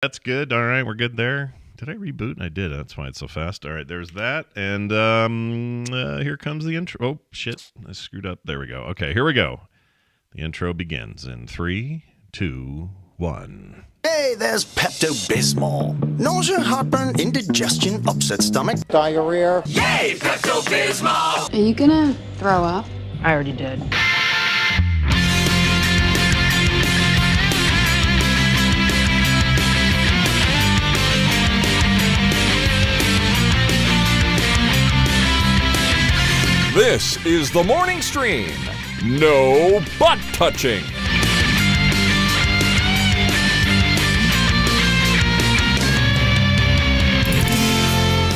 That's good. All right, we're good there. Did I reboot? I did. That's why it's so fast. All right, there's that. And here comes the intro. Oh, shit. I screwed up. There we go. Okay, here we go. The intro begins in 3, 2, 1. Hey, there's Pepto-Bismol. Nausea, heartburn, indigestion, upset stomach, diarrhea. Yay, Pepto-Bismol! Are you gonna throw up? I already did. This is the morning stream. No butt touching.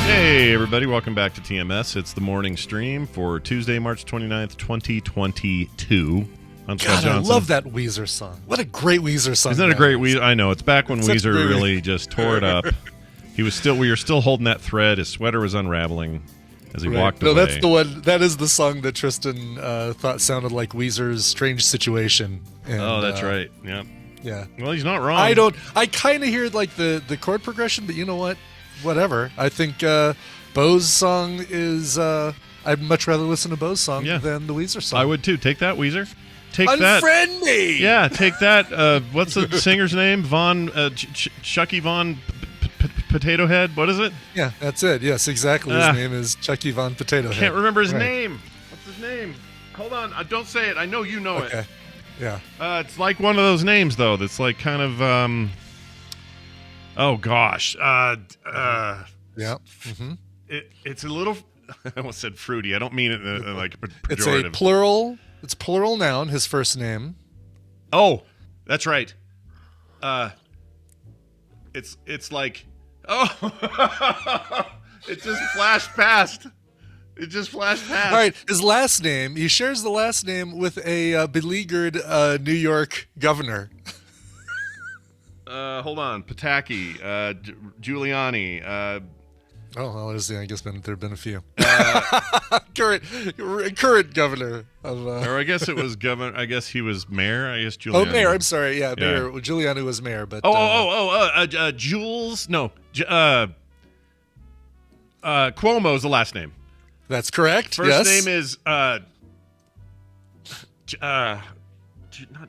Hey, everybody. Welcome back to TMS. It's the morning stream for Tuesday, March 29th, 2022. I'm Scott God, I Johnson. love that Weezer song. What a great Weezer song. Isn't that a great Weezer? I know. It's back when Such Weezer great- really just tore it up. We were still holding that thread. His sweater was unraveling as he walked away. No, that's the one. That is the song that Tristan thought sounded like Weezer's "Strange Situation." And, oh, that's right. Yeah. Yeah. Well, he's not wrong. I kind of hear like the chord progression, but you know what? Whatever. I think Bo's song is. I'd much rather listen to Bo's song than the Weezer song. I would too. Take that, Weezer. Take Unfriend that. me. Yeah, take that. What's the singer's name? Chucky Von Potato Head. What is it? Yeah, that's it. Yes, exactly. His name is Chucky Von Potato Head. Can't remember his name. What's his name? Hold on. Don't say it. I know you know it. Yeah. It's like one of those names though. That's like kind of. Oh gosh. Yeah. Mm-hmm. It's a little. I almost said fruity. I don't mean it like pejorative. It's a plural. It's a plural noun. His first name. Oh, that's right. It's like, oh, it just flashed past. It just flashed past. All right, his last name. He shares the last name with a beleaguered New York governor. Hold on, Pataki, Giuliani. I guess there have been a few. Current governor of. Or I guess it was governor. I guess he was mayor. I guess Giuliani. Oh, mayor. I'm sorry. Yeah, mayor. Well, Giuliani was mayor, but. Jules. No. Cuomo's the last name. That's correct. First name is not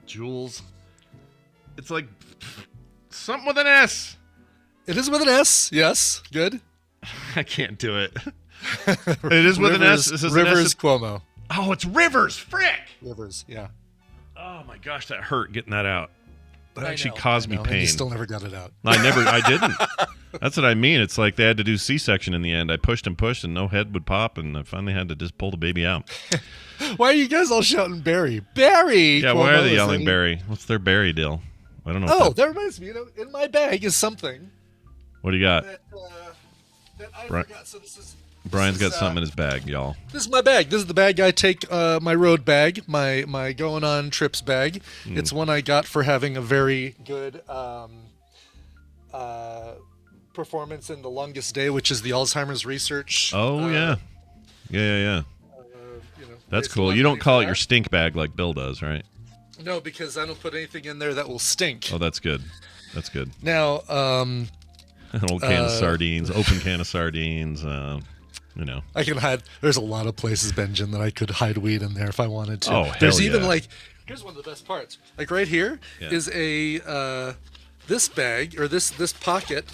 Jules. It's like something with an S. It is with an S. Yes. Good. I can't do it. It is with an S. This is Rivers an S. Cuomo. Oh, it's Rivers. Frick. Rivers. Yeah. Oh my gosh, that hurt getting that out. That actually caused me pain. And you still never got it out. I didn't. That's what I mean. It's like they had to do C-section in the end. I pushed and pushed, and no head would pop, and I finally had to just pull the baby out. Why are you guys all shouting Barry? Barry! Yeah, why are they yelling Barry? What's their Barry deal? I don't know. Oh, that reminds me. In my bag is something. What do you got? That I forgot. So Brian's got something in his bag, y'all. This is my bag. This is the bag I take, my road bag, my going on trips bag. It's one I got for having a very good performance in The Longest Day, which is the Alzheimer's research. Oh, yeah. That's cool. You don't call it your stink bag like Bill does, right? No, because I don't put anything in there that will stink. Oh, that's good. That's good. Now, an old can of sardines, open can of sardines, I can hide. There's a lot of places, Benjamin, that I could hide weed in there if I wanted to. Oh, hell There's even yeah. here's one of the best parts. Like right here is a this bag or this pocket.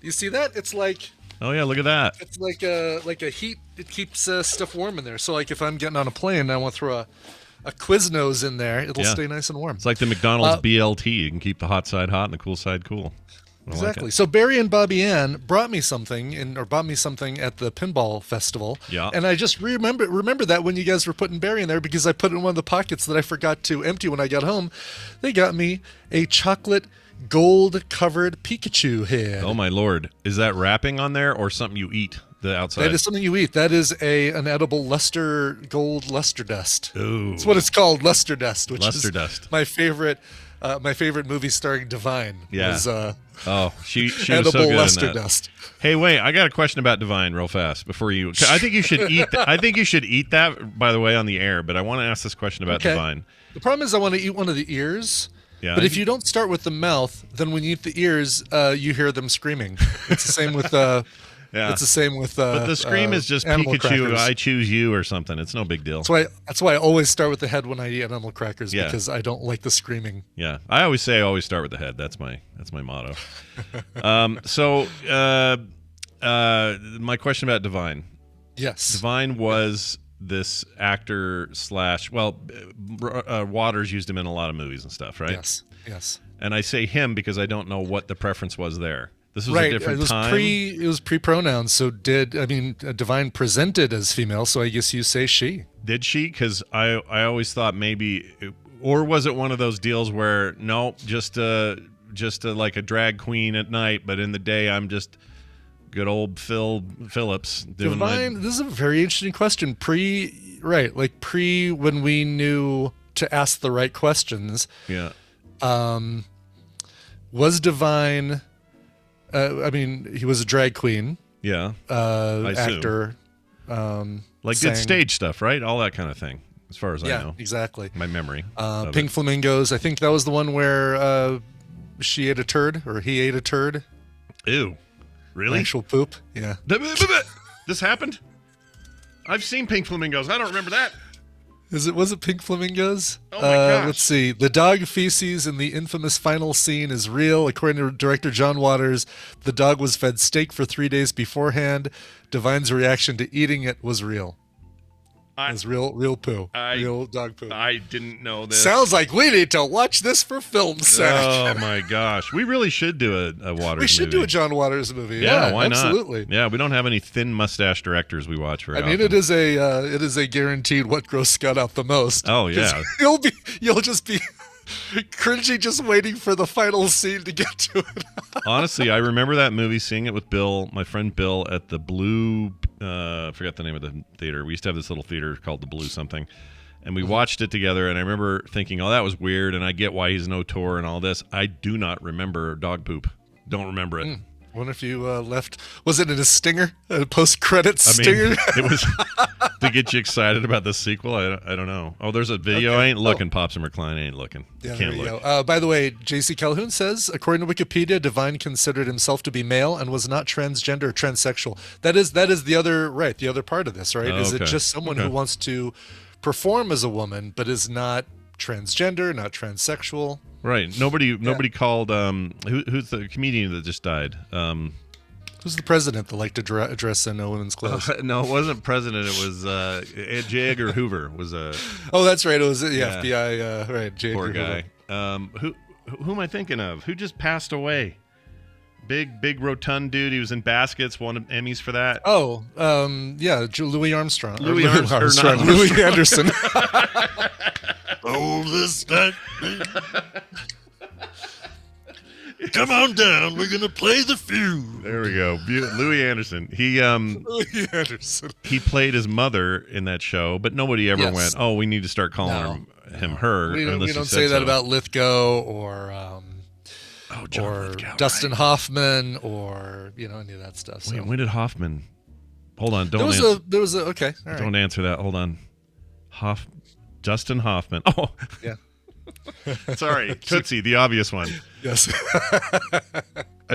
You see that? It's like. Oh yeah, look at that. It's like a heat. It keeps stuff warm in there. So like if I'm getting on a plane and I want to throw a Quiznos in there, it'll stay nice and warm. It's like the McDonald's BLT. You can keep the hot side hot and the cool side cool. Exactly. So Barry and Bobby Ann brought me something at the pinball festival. Yeah. And I just remember that when you guys were putting Barry in there because I put it in one of the pockets that I forgot to empty when I got home. They got me a chocolate gold covered Pikachu head. Oh my lord. Is that wrapping on there or something you eat? The outside. That is something you eat. That is an edible gold luster dust. Ooh. That's what it's called, luster dust, which luster is dust. My favorite movie starring Divine. Yeah. Was, she was edible so good luster in that. dust. Hey, wait! I got a question about Divine, real fast. Before you, I think you should eat. I think you should eat that. By the way, on the air. But I want to ask this question about Divine. The problem is, I want to eat one of the ears. Yeah. But if you don't start with the mouth, then when you eat the ears, you hear them screaming. It's the same with. It's the same with. But the scream is just animal Pikachu. crackers. I choose you or something. It's no big deal. That's why I always start with the head when I eat animal crackers Yeah. because I don't like the screaming. Yeah, I always start with the head. That's my motto. My question about Divine. Yes. Divine was this actor / Waters used him in a lot of movies and stuff, right? Yes. And I say him because I don't know what the preference was there. This was Right. a different time. It was pre-pronouns. So Divine presented as female. So I guess you say she. Did she? Because I always thought maybe, or was it one of those deals where no, just like a drag queen at night, but in the day I'm just good old Phil Phillips doing Divine. This is a very interesting question. Pre when we knew to ask the right questions. Yeah. Was Divine? He was a drag queen. Yeah. I assume. Actor. Did stage stuff, right? All that kind of thing, as far as I know. Exactly. My memory. Pink Flamingos. I think that was the one where she ate a turd, or he ate a turd. Ew. Really? Actual poop. Yeah. This happened? I've seen Pink Flamingos. I don't remember that. Was it Pink Flamingos? Oh my gosh. Let's see. The dog feces in the infamous final scene is real. According to director John Waters, the dog was fed steak for 3 days beforehand. Divine's reaction to eating it was real. It was real poo. Real dog poo. I didn't know this. Sounds like we need to watch this for film, Zach. Oh my gosh. We really should do a Waters movie. We should do a John Waters movie. Yeah, why absolutely. not? Yeah, we don't have any thin mustache directors we watch very often. It is a guaranteed what grows Scott out the most. Oh yeah. You'll just be cringy just waiting for the final scene to get to it. Honestly, I remember that movie, seeing it with Bill, my friend Bill, at the Blue, I forgot the name of the theater. We used to have this little theater called the Blue something. And we watched it together, and I remember thinking, oh, that was weird, and I get why he's no tour and all this. I do not remember dog poop. Don't remember it. Wonder if you left. Was it in a stinger? A post-credit stinger? It was to get you excited about the sequel. I don't know. Oh, there's a video. Okay. I ain't looking. Pops and Recline. I ain't looking. Yeah, Can't look. By the way, J.C. Calhoun says, according to Wikipedia, Divine considered himself to be male and was not transgender or transsexual. That is the other part of this, right? Oh, is okay. it just someone who wants to perform as a woman but is not transgender, not transsexual? Right. Nobody called. Who's the comedian that just died? Who's the president that liked to dress in women's clothes? No, it wasn't president. It was J. Edgar Hoover. Was a. Oh, that's right. It was FBI. Right, J. Poor Edgar guy. Hoover. Who am I thinking of? Who just passed away? Big rotund dude. He was in Baskets. Won Emmys for that. Oh, Louis Armstrong. Louis Armstrong. Louis Anderson. Oh, this guy. Come on down. We're gonna play the feud. There we go. Louis Anderson. Louis Anderson. He played his mother in that show, but nobody ever went, "Oh, we need to start calling him her." We don't say that about Lithgow or Lithgow, Dustin Hoffman or any of that stuff. So. Wait, when did Hoffman? Hold on. There was a okay. All right. Don't answer that. Hold on. Dustin Hoffman. Oh, yeah. Sorry, Tootsie, the obvious one. Yes.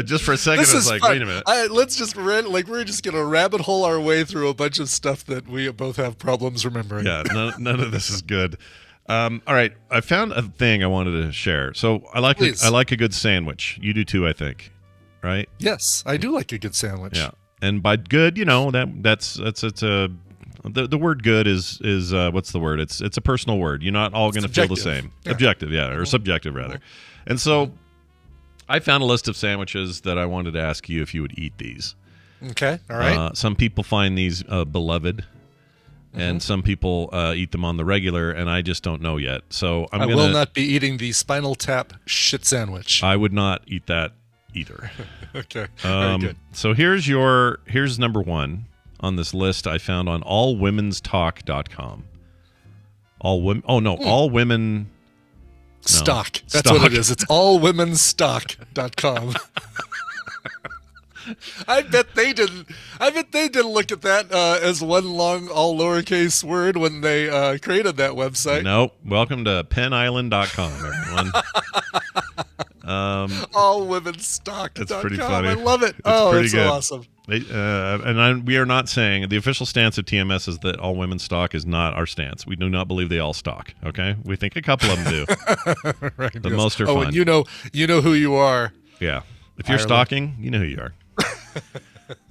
Just for a second, I was like, fun. wait a minute. We're just gonna rabbit hole our way through a bunch of stuff that we both have problems remembering. Yeah, none of this is good. All right, I found a thing I wanted to share. So I like a good sandwich. You do too, I think, right? Yes, I do like a good sandwich. Yeah, and by good, that's a. The word good is what's the word? It's a personal word. You're not all going to feel the same. Yeah. Objective, or subjective rather. And so I found a list of sandwiches that I wanted to ask you if you would eat these. Okay, all right. Some people find these beloved, and some people eat them on the regular, and I just don't know yet. So I will not be eating the Spinal Tap shit sandwich. I would not eat that either. Okay, very good. So here's number one on this list I found on allwomenstalk.com. All women stock. That's what it is. It's allwomenstock.com. I bet they didn't look at that as one long all lowercase word when they created that website. Nope. Welcome to penisland.com, everyone. Allwomenstock.com. It's pretty funny. I love it. It's It's good. so awesome. We are not saying the official stance of TMS is that all women stock is not our stance. We do not believe they all stock. Okay, we think a couple of them do. Right. But most are Oh, fun. and you know who you are. Yeah, if you're Ireland. stalking, you know who you are.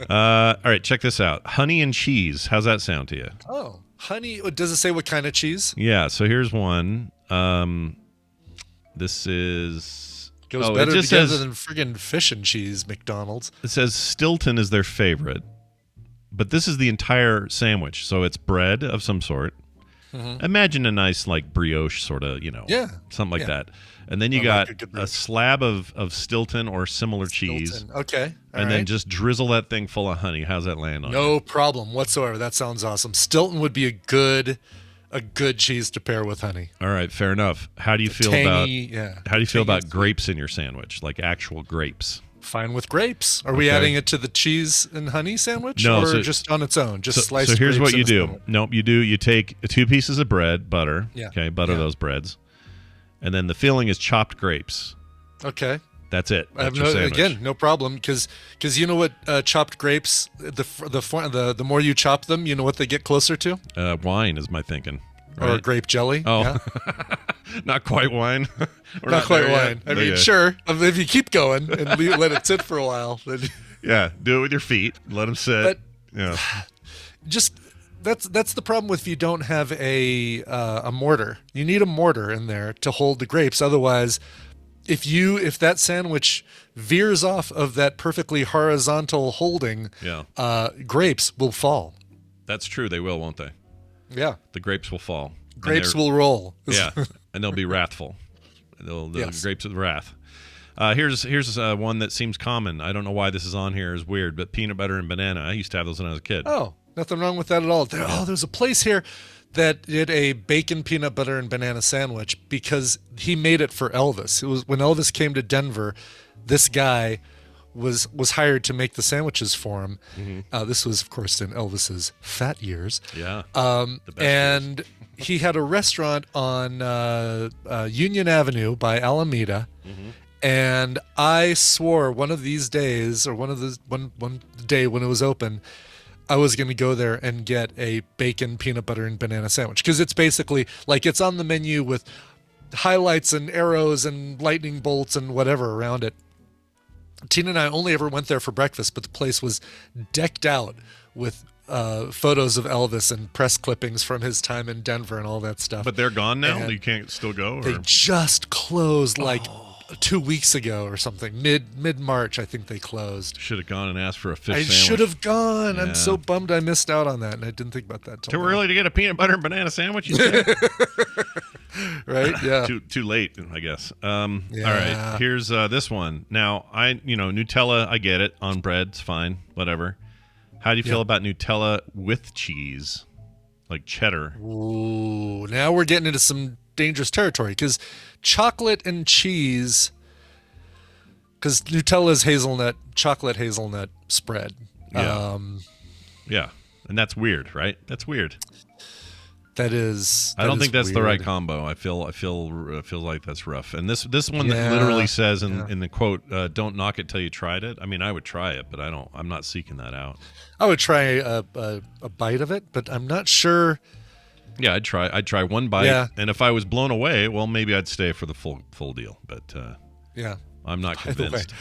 All right, check this out. Honey and cheese. How's that sound to you? Oh, honey. Does it say what kind of cheese? Yeah. So here's one. This is Goes it better just together says than friggin' fish and cheese, McDonald's. it says Stilton is their favorite, but this is the entire sandwich. So it's bread of some sort. Imagine a nice like brioche sort of, Yeah. something like Yeah. that. And then you I got like a good a brioche. slab of Stilton or similar cheese, Stilton. Okay. All and then right. just drizzle that thing full of honey. How's that land on you? No problem whatsoever. That sounds awesome. Stilton would be a good cheese to pair with honey. All right, fair enough. How do you feel Tangy, yeah. about how do you feel Tangy about grapes in your sandwich, like actual grapes? Fine with grapes. Are we Okay. adding it to the cheese and honey sandwich, No, or so- just on its own? Just So, sliced. so here's grapes what in you a do. sandwich? Nope, you take 2 pieces of bread, butter. Yeah. Okay, butter Yeah. those breads, and then the filling is chopped grapes. Okay. That's it. I have That's your sandwich. no problem, because you know what chopped grapes, the more you chop them, you know what they get closer to, Wine is my thinking. or Right? grape jelly. Oh, Yeah. not quite wine. We're Not quite there yet. wine. I mean, Okay. sure. If you keep going and let it sit for a while, then Yeah, do it with your feet. Let them sit. But- yeah. just that's the problem with if you don't have a mortar. You need a mortar in there to hold the grapes. Otherwise, if that sandwich veers off of that perfectly horizontal holding, Yeah. grapes will fall. That's true. They will, won't they? Yeah, The grapes will fall. And grapes they're- will roll. Yeah, and they'll be wrathful. They'll Yes. grapes of wrath. Here's one that seems common. I don't know why this is on here. Is weird, but peanut butter and banana. I used to have those when I was a kid. Oh, nothing wrong with that at all. There's a place here that did a bacon, peanut butter, and banana sandwich because he made it for Elvis. It was when Elvis came to Denver. This guy was hired to make the sandwiches for him. This was, of course, in Elvis's fat years. Yeah. The best And he had a restaurant on Union Avenue by Alameda. And I swore one of these days, or one day when it was open, I was going to go there and get a bacon, peanut butter, and banana sandwich. Because it's basically like it's on the menu with highlights and arrows and lightning bolts and whatever around it. Tina and I only ever went there for breakfast, but the place was decked out with photos of Elvis and press clippings from his time in Denver and all that stuff. But they're gone now. And You can't still go. Or? they just closed like 2 weeks ago or something. Mid March, I think they closed. Should have gone and asked for a fish I sandwich. should have gone. Yeah. I'm so bummed I missed out on that, and I didn't think about that till Too now. early to get a peanut butter and banana sandwich. You said? Right? Yeah. too late, I guess. All Yeah. right, here's this one. Now, Nutella, I get it on bread, it's fine, whatever. How do you feel about Nutella with cheese, like cheddar? Ooh, now we're getting into some dangerous territory because chocolate and cheese, because Nutella's chocolate hazelnut spread. Yeah. Yeah, and that's weird, right? That's weird. That is. I don't think that's the right weird. combo. I feel like that's rough. And this one that Yeah, literally says in, yeah. in the quote, "Don't knock it till you tried it." I mean, I would try it, but I'm not seeking that out. I would try a bite of it, but I'm not sure. Yeah, I'd try one bite, Yeah. and if I was blown away, well, maybe I'd stay for the full deal. But Yeah. I'm not By the way. convinced.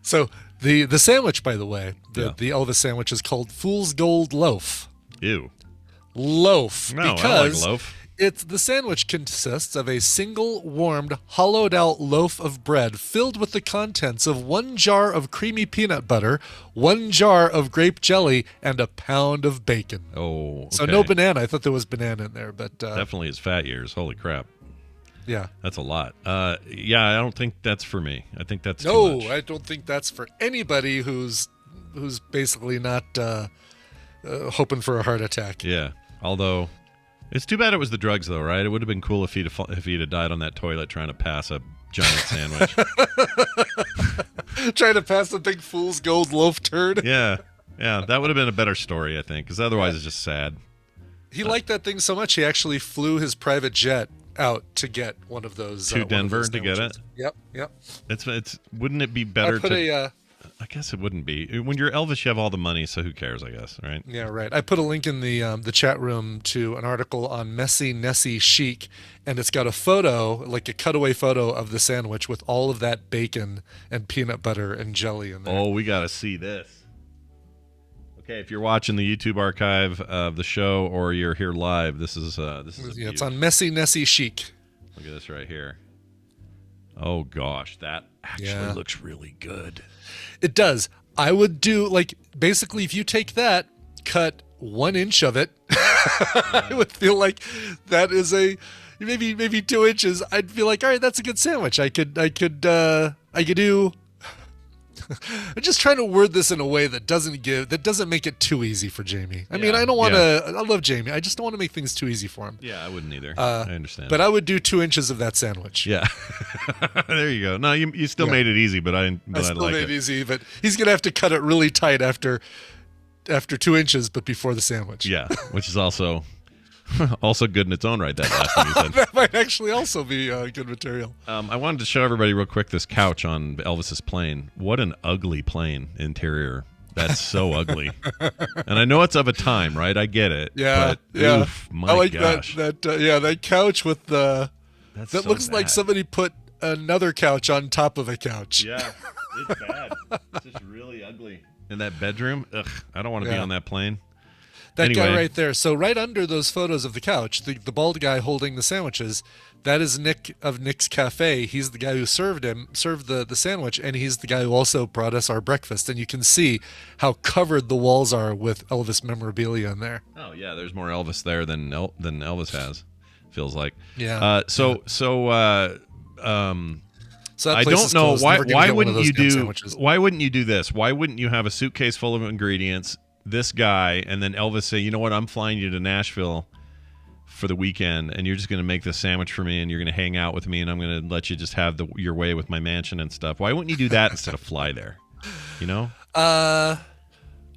So the sandwich, by the way, Yeah. the Elvis sandwich is called Fool's Gold Loaf. Ew. Loaf. No, I because don't like loaf. the sandwich consists of a single warmed, hollowed out loaf of bread filled with the contents of 1 jar of creamy peanut butter, 1 jar of grape jelly, and a pound of bacon. Oh, So okay. no banana. I thought there was banana in there, but Definitely his fat years. Holy crap. yeah. That's a lot. Yeah, I don't think that's for me. I think that's too No, much. I don't think that's for anybody who's basically not hoping for a heart attack. Yeah. Although, it's too bad it was the drugs, though, right? It would have been cool if he'd have died on that toilet trying to pass a giant sandwich. Trying to pass the big Fool's Gold Loaf turd. Yeah. Yeah, that would have been a better story, I think, because otherwise it's just sad. He liked that thing so much he actually flew his private jet out to get one of those. To one of Denver those to get sandwiches. it? Yep. It's. Wouldn't it be better I put to? I guess it wouldn't be. When you're Elvis, you have all the money, so who cares? I guess, right? Yeah, right. I put a link in the chat room to an article on Messy Nessie Chic, and it's got a photo, like a cutaway photo of the sandwich with all of that bacon and peanut butter and jelly in there. Oh, we got to see this. Okay, if you're watching the YouTube archive of the show or you're here live, this is it's on Messy Nessie Chic. Look at this right here. Oh gosh, that actually looks really good. It does. I would do basically if you take that, cut 1 inch of it, I would feel like that is maybe 2 inches. I'd feel like, all right, that's a good sandwich. I could do. I'm just trying to word this in a way that doesn't make it too easy for Jamie. I mean, I don't want to. I love Jamie. I just don't want to make things too easy for him. Yeah, I wouldn't either. I understand. But I would do 2 inches of that sandwich. Yeah, there you go. No, you still made it easy, but I still like made it. it easy. But he's gonna have to cut it really tight after 2 inches, but before the sandwich. Yeah, which is also good in its own right. That last thing you said. That might actually also be good material. I wanted to show everybody real quick this couch on Elvis's plane. What an ugly plane interior. That's so ugly. And I know it's of a time, right? I get it. Yeah, but, yeah. Oof, my I like gosh. that couch with that so looks like bad. somebody put another couch on top of a couch. Yeah, it's bad. It's just really ugly. In that bedroom, ugh, I don't want to be Yeah. on that plane. That guy Anyway. right there. So right under those photos of the couch, the bald guy holding the sandwiches, that is Nick of Nick's Cafe. He's the guy who served the sandwich, and he's the guy who also brought us our breakfast. And you can see how covered the walls are with Elvis memorabilia in there. Oh yeah, there's more Elvis there than Elvis has. Feels like. Yeah. So that I place don't is know closed. why. Never gonna Why get one of wouldn't those you damn do? sandwiches. Why wouldn't you do this? Why wouldn't you have a suitcase full of ingredients? This guy, and then Elvis say, you know what? I'm flying you to Nashville for the weekend, and you're just going to make this sandwich for me, and you're going to hang out with me, and I'm going to let you just have your way with my mansion and stuff. Why wouldn't you do that instead of fly there? You know? Well,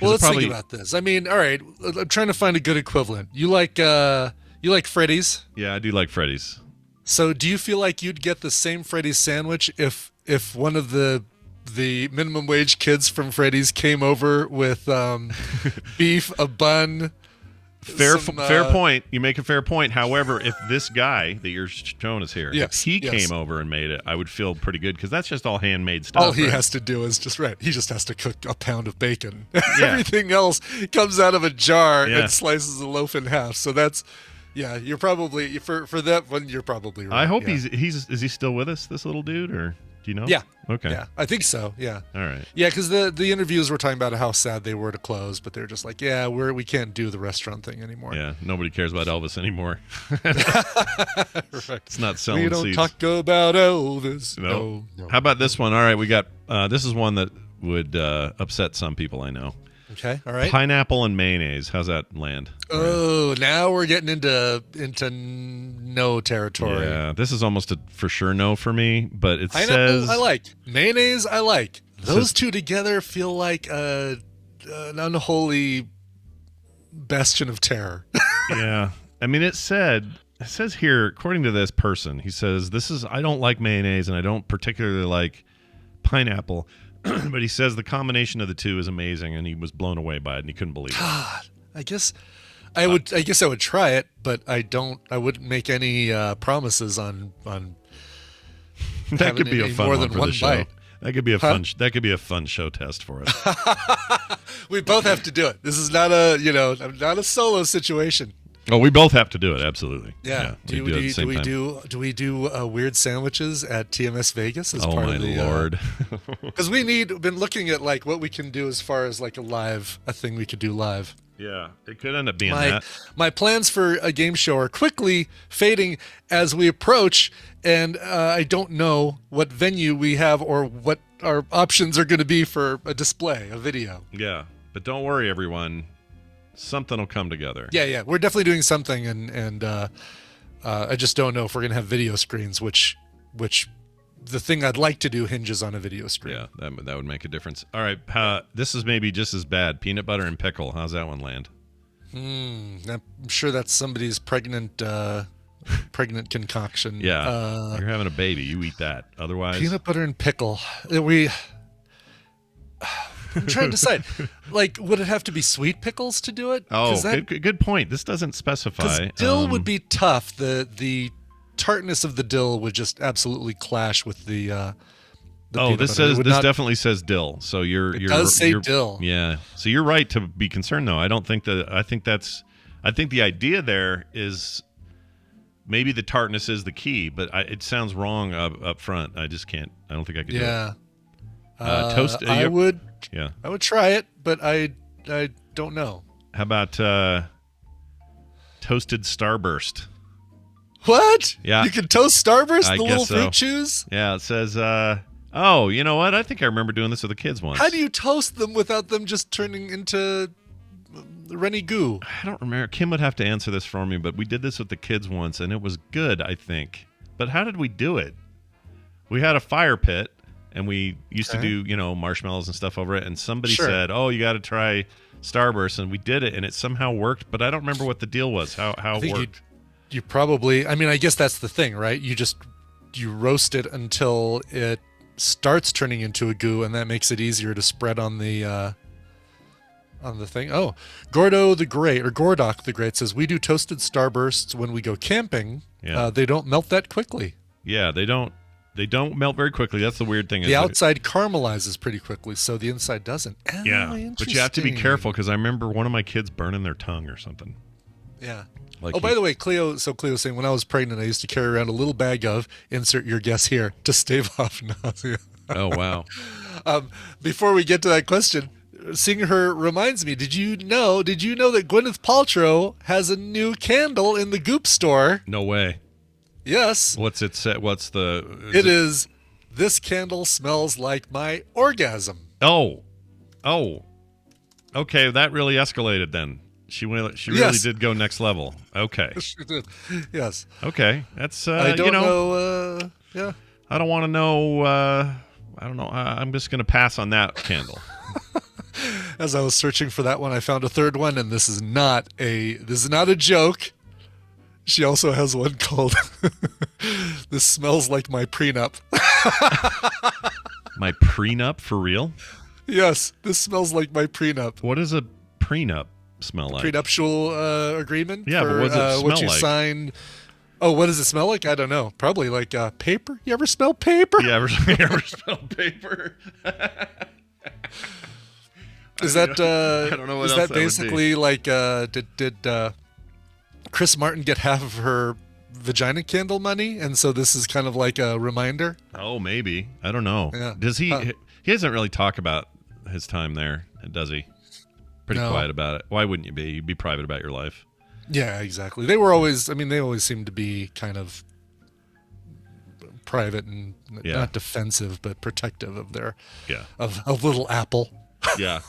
let's think about this. I mean, all right, I'm trying to find a good equivalent. You like Freddy's? Yeah, I do like Freddy's. So do you feel like you'd get the same Freddy's sandwich if one of the minimum wage kids from Freddy's came over with beef, a bun? Fair point. You make a fair point. However, if this guy that you're showing us here, if he came over and made it, I would feel pretty good because that's just all handmade stuff. All he right? has to do is he just has to cook a pound of bacon. Yeah. Everything else comes out of a jar Yeah. and slices a loaf in half. So that's, yeah, you're probably, for that one, you're probably right. I hope yeah. is he still with us, this little dude, or do you know? Yeah. Okay. Yeah, I think so. Yeah. All right. Yeah, because the interviews were talking about how sad they were to close, but they're just like, yeah, we can't do the restaurant thing anymore. Yeah. Nobody cares about Elvis anymore. Right. It's not selling We don't seats. talk about Elvis. No. No. How about this one? All right, we got this is one that would upset some people I know. Okay. All right. Pineapple and mayonnaise. How's that land? Oh, now we're getting into no territory. Yeah, this is almost a for sure no for me, but it Pineapple, says I like. Mayonnaise, I like. Those says- two together feel like an unholy bastion of terror. Yeah. I mean, it says here, according to this person, he says, I don't like mayonnaise and I don't particularly like pineapple, but he says the combination of the two is amazing and he was blown away by it and he couldn't believe it. I guess I would try it, but I wouldn't make any promises on That could be a fun more one than for one the show. bite. That could be a fun. That could be a fun show test for us. We both have to do it. This is not a solo situation. Oh, we both have to do it. Absolutely. Yeah. we do it at the same time. Do we do weird sandwiches at TMS Vegas as Oh part my of the lord! Because been looking at like what we can do as far as like a thing we could do live. Yeah, it could end up being that. My plans for a game show are quickly fading as we approach, and I don't know what venue we have or what our options are going to be for a display, a video. Yeah, but don't worry, everyone. Something will come together. Yeah, we're definitely doing something, and I just don't know if we're going to have video screens, which the thing I'd like to do hinges on a video screen. Yeah, that would make a difference. All right, this is maybe just as bad. Peanut butter and pickle. How's that one land? I'm sure that's somebody's pregnant pregnant concoction. Yeah, you're having a baby. You eat that. Otherwise, Peanut butter and pickle. I'm trying to decide. Like, would it have to be sweet pickles to do it? Oh, good point. This doesn't specify. Dill would be tough. The tartness of the dill would just absolutely clash with the peanut this butter. definitely says dill. So It does say dill. Yeah. So you're right to be concerned, though. I think the idea there is maybe the tartness is the key, but it sounds wrong up front. I just can't. I don't think I could do it. Toast. I would. Yeah. I would try it, but I don't know. How about toasted Starburst? What? Yeah. You can toast Starburst, I the guess little so. fruit chews? Yeah, it says, oh, you know what? I think I remember doing this with the kids once. How do you toast them without them just turning into runny goo? I don't remember. Kim would have to answer this for me, but we did this with the kids once, and it was good, I think. But how did we do it? We had a fire pit, and we used to do, marshmallows and stuff over it, and somebody said, oh, you got to try Starburst, and we did it, and it somehow worked, but I don't remember what the deal was, how it worked. You probably, I guess that's the thing, right? You roast it until it starts turning into a goo, and that makes it easier to spread on the thing. Oh, Gordo the Great, or Gordock the Great says, we do toasted Starbursts when we go camping. Yeah. They don't melt that quickly. Yeah, they don't melt very quickly. That's the weird thing. The outside caramelizes pretty quickly, so the inside doesn't. Oh, yeah, but you have to be careful, because I remember one of my kids burning their tongue or something. Yeah. Like by the way, Cleo's saying, when I was pregnant, I used to carry around a little bag of, insert your guess here, to stave off nausea. Oh, wow. Before we get to that question, seeing her reminds me, did you know that Gwyneth Paltrow has a new candle in the Goop store? No way. Yes. What's it say? What's the... It is, this candle smells like my orgasm. Oh. Okay, that really escalated then. She really did go next level. Okay. She did. Yes. Okay. That's I don't know. Yeah. I don't want to know. I don't know. I'm just going to pass on that candle. As I was searching for that one, I found a third one, and this is not a joke. She also has one called "This Smells Like My Prenup." My prenup, for real? Yes, this smells like my prenup. What does a prenup smell like? Prenuptial agreement. Yeah, for, but what does it smell what you like? signed. Oh, what does it smell like? I don't know. Probably like paper. You ever smell paper? You ever smell paper? Is that I don't know what is else that basically like did Chris Martin get half of her vagina candle money, and so this is kind of like a reminder? Oh, maybe. I don't know. Yeah. Does he? He doesn't really talk about his time there, does he? Pretty quiet about it. Why wouldn't you be? You'd be private about your life. Yeah, exactly. They were always. They always seemed to be kind of private and not defensive, but protective of their of Little Apple. Yeah,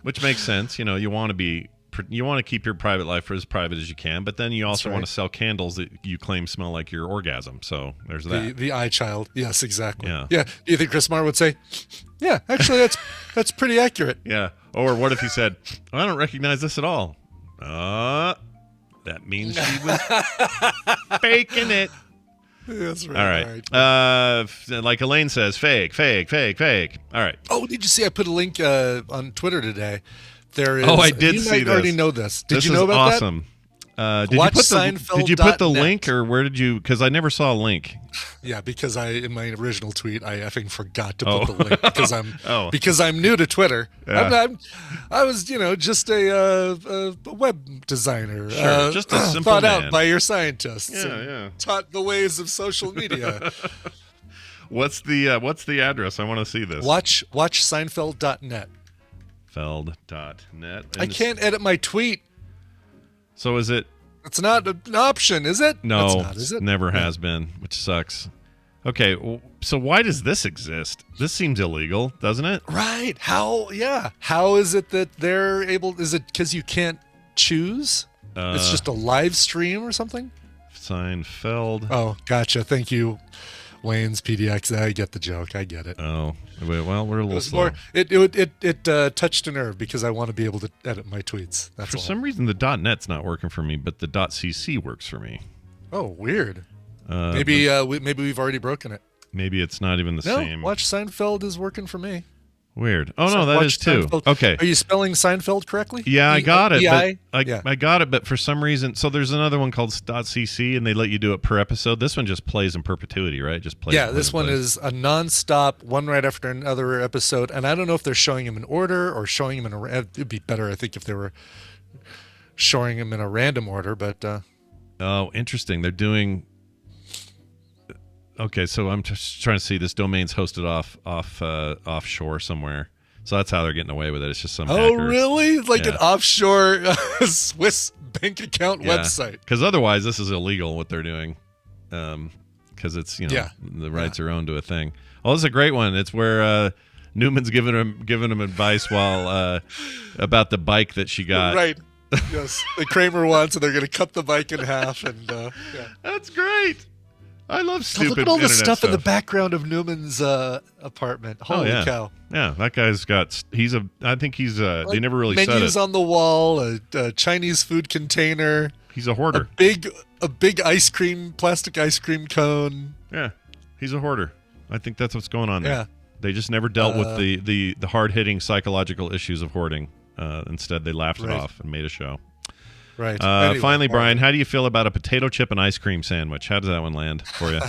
which makes sense. You want to keep your private life as private as you can, but then you also want to sell candles that you claim smell like your orgasm. So there's that. The eye child. Yes, exactly. Yeah. Do you think Chris Martin would say, "Yeah, actually, that's pretty accurate"? Yeah. Or what if he said, "I don't recognize this at all"? That means she was faking it. That's right. All right. Like Elaine says, fake. All right. Oh, did you see? I put a link on Twitter today. There is. Oh, I did see this. You might already know this. Did this you know about that? Awesome. Did Watch Did you put the Seinfeld.net. link, or where did you? Because I never saw a link. Yeah, because in my original tweet I effing forgot to put the link because Oh. I'm new to Twitter. Yeah. I was just a web designer, Sure, just a simple thought man. out by your scientists. Yeah, and yeah. Taught the ways of social media. What's the address? I want to see this. Watch Seinfeld.net. Feld.net. I can't edit my tweet. So is it? It's not an option, is it? No, it's not, is it? Never has been, which sucks. Okay, so why does this exist? This seems illegal, doesn't it? Right. How? Yeah. How is it that they're able? Is it because you can't choose? It's just a live stream or something? Seinfeld. Oh, gotcha. Thank you, Wayne's PDX. I get the joke. I get it. Oh, well, we're a It little was slow. more. It touched a nerve because I want to be able to edit my tweets. That's For all. some reason, the .net's not working for me, but the .cc works for me. Oh, weird. Uh, Maybe maybe we've already broken it. Maybe it's not even the No, same. watch Seinfeld is working for me. Weird. Oh, no, that Watch is too. Seinfeld. Okay. Are you spelling Seinfeld correctly? Yeah, I got it. E-I? But Yeah. I got it, but for some reason, so there's another one called .cc, and they let you do it per episode. This one just plays in perpetuity, right? Just plays. Yeah, plays this and one plays. is a non-stop, one right after another episode, and I don't know if they're showing him in order or showing him in a. It'd be better, I think, if they were showing him in a random order. But Oh, interesting. They're doing. Okay, so I'm just trying to see. This domain's hosted offshore somewhere, so that's how they're getting away with it. It's just some. oh, hacker. really? Like an Yeah. offshore Swiss bank account website. Because otherwise, this is illegal what they're doing. Because it's the rights are owned to a thing. Oh, this is a great one. It's where Newman's giving him advice while about the bike that she got. Right. Yes, the Kramer wants, and they're going to cut the bike in half, and yeah. That's great. I love God, stupid. look at all the internet stuff in the background of Newman's apartment. Holy cow! Yeah, that guy's got. I think he's. They Like never really said menus it. on the wall, a Chinese food container, He's a hoarder. a big plastic ice cream cone. Yeah, he's a hoarder. I think that's what's going on there. Yeah. They just never dealt with the hard hitting psychological issues of hoarding. Instead, they laughed it Right. off and made a show. Right. Finally, Anyway, Brian, how do you feel about a potato chip and ice cream sandwich? How does that one land for you?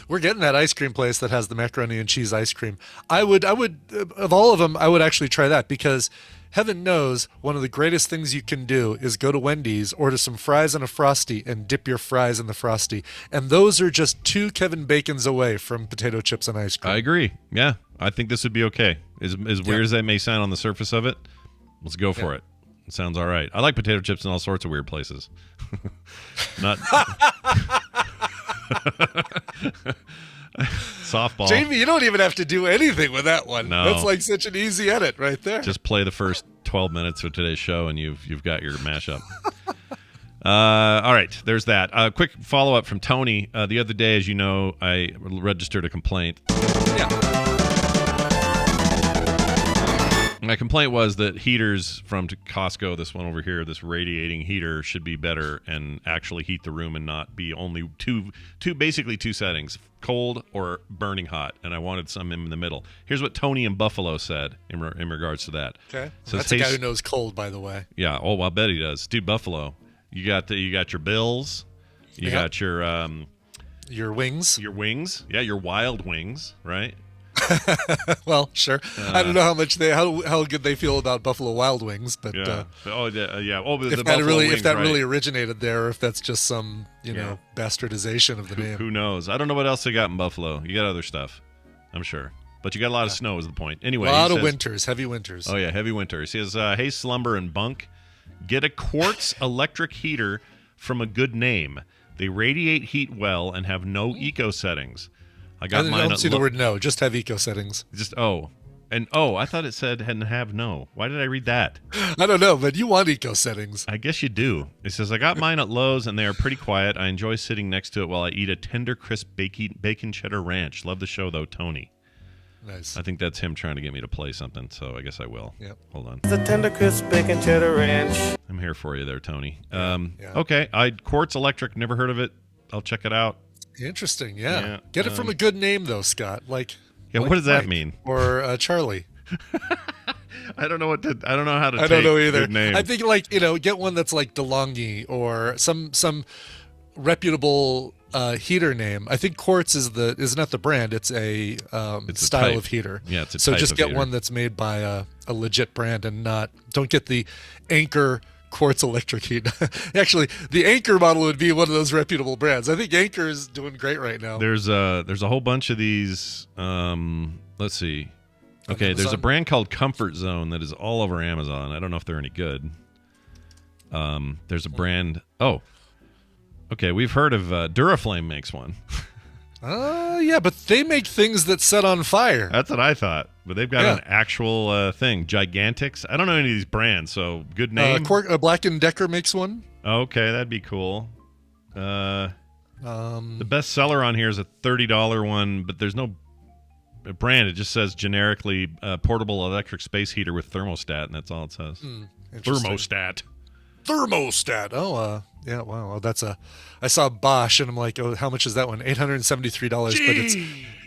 we're getting that ice cream place that has the macaroni and cheese ice cream. I would, of all of them, I would actually try that because heaven knows one of the greatest things you can do is go to Wendy's, order some fries and a Frosty, and dip your fries in the Frosty. And those are just 2 Kevin Bacons away from potato chips and ice cream. I agree. Yeah, I think this would be okay. As weird as that may sound on the surface of it, let's go for it. It sounds all right. I like potato chips in all sorts of weird places. Not softball. Jamie, you don't even have to do anything with that one. No. That's like such an easy edit right there. Just play the first 12 minutes of today's show, and you've got your mashup. All right, there's that. Quick follow-up from Tony. The other day, as you know, I registered a complaint. Yeah. My complaint was that heaters from Costco, this one over here, this radiating heater, should be better and actually heat the room and not be only basically two settings, cold or burning hot. And I wanted some in the middle. Here's what Tony in Buffalo said in regards to that. Okay. So That's a guy who knows cold, by the way. Yeah. Oh, I bet he does. Dude, Buffalo. You got your bills. You got your wings. Your wings. Yeah, your wild wings, right? Well, sure. I don't know how much how good they feel about Buffalo Wild Wings, but yeah. Oh, yeah. Oh, but if the that Buffalo wings, if that right. really originated there, or if that's just some bastardization of the name. Who knows? I don't know what else they got in Buffalo. You got other stuff, I'm sure. But you got a lot of snow is the point. Anyway, a lot he of says, winters, heavy winters. Oh, yeah, heavy winters. He says, hey, Slumber and Bunk, get a quartz electric heater from a good name. They radiate heat well and have no eco settings. I got mine. I don't see the word no, just have eco settings. I thought it said and have no. Why did I read that? I don't know, but you want eco settings. I guess you do. It says, I got mine at Lowe's, and they are pretty quiet. I enjoy sitting next to it while I eat a tender, crisp bacon cheddar ranch. Love the show, though, Tony. Nice. I think that's him trying to get me to play something, so I guess I will. Yep. Hold on. The tender crisp bacon cheddar ranch. I'm here for you there, Tony. Yeah. Okay, Quartz Electric, never heard of it. I'll check it out. Interesting, yeah. Yeah, Get it from a good name, though, Scott. Like what does that Mike mean? Or Charlie. I don't know how to I don't know take either. good names. I think get one that's like DeLonghi or some reputable heater name. I think Quartz is not the brand. It's a It's a style type. of heater. Yeah, it's a so type just of get heater. one that's made by a legit brand and don't get the Anchor Quartz electric heat. Actually, the Anchor model would be one of those reputable brands. I think Anchor is doing great right now. There's a whole bunch of these. Let's see. Okay, there's a Amazon? brand called Comfort Zone that is all over Amazon. I don't know if they're any good. There's a brand. Oh, okay. We've heard of Duraflame makes one. Yeah, but they make things that set on fire. That's what I thought. But they've got Yeah. an actual thing. Gigantics. I don't know any of these brands, so good name. Black & Decker makes one. Okay, that'd be cool. The Um, best seller on here is a $30 one, but there's no brand. It just says generically portable electric space heater with thermostat, and that's all it says. interesting. Thermostat. Thermostat. Oh, yeah. Wow. I saw Bosch, and I'm like, oh, how much is that one? $873. But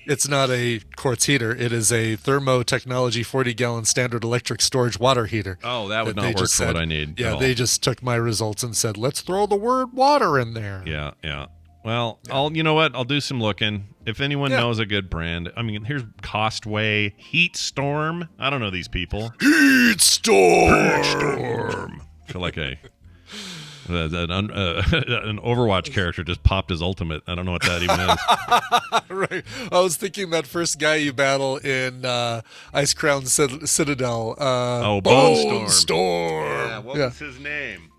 it's not a quartz heater. It is a Thermo Technology 40-gallon standard electric storage water heater. Oh, that would not work for what I need. Yeah, at all. they just took my results and said, let's throw the word water in there. Yeah. Well, you know what? I'll do some looking. If anyone knows a good brand, I mean, here's Costway, Heat Storm. I don't know these people. Heat Storm. I feel like an Overwatch character just popped his ultimate. I don't know what that even is. Right. I was thinking that first guy you battle in Ice Crown Citadel. Bone Storm. Yeah, what was his name?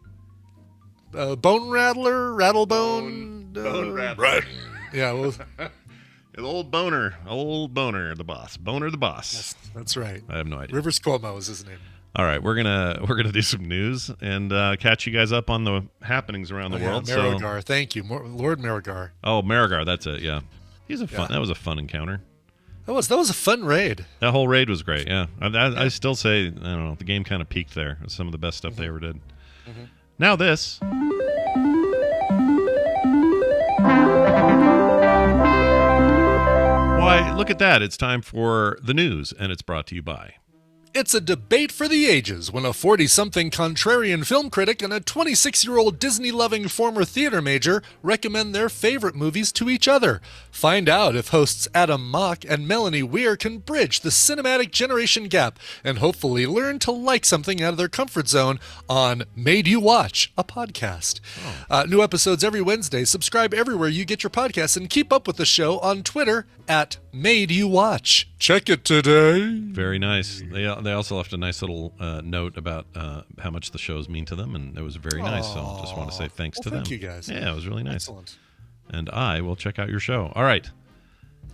Bone Rattler? Rattlebone? Bone Rattler. Yeah, well, The old boner, the boss. Boner the boss. that's right. I have no idea. Rivers Cuomo is his name. All right, we're gonna do some news and catch you guys up on the happenings around the world. Marigar, thank you, Lord Marigar. Oh, Marigar, that's it. Yeah, That was a fun encounter. That was a fun raid. That whole raid was great. Yeah, I still say I don't know. The game kind of peaked there. It was some of the best stuff they ever did. Mm-hmm. Now this. Why, look at that. It's time for the news, and it's brought to you by... It's a debate for the ages when a 40-something contrarian film critic and a 26-year-old Disney-loving former theater major recommend their favorite movies to each other. Find out if hosts Adam Mock and Melanie Weir can bridge the cinematic generation gap and hopefully learn to like something out of their comfort zone on Made You Watch, a podcast. New episodes every Wednesday. Subscribe everywhere you get your podcasts and keep up with the show on Twitter at Made You Watch. Check it today. Very nice. They also left a nice little note about how much the shows mean to them, and it was very nice. So I just want to say thanks to them. Thank you guys. Yeah, it was really nice. Excellent. And I will check out your show. All right.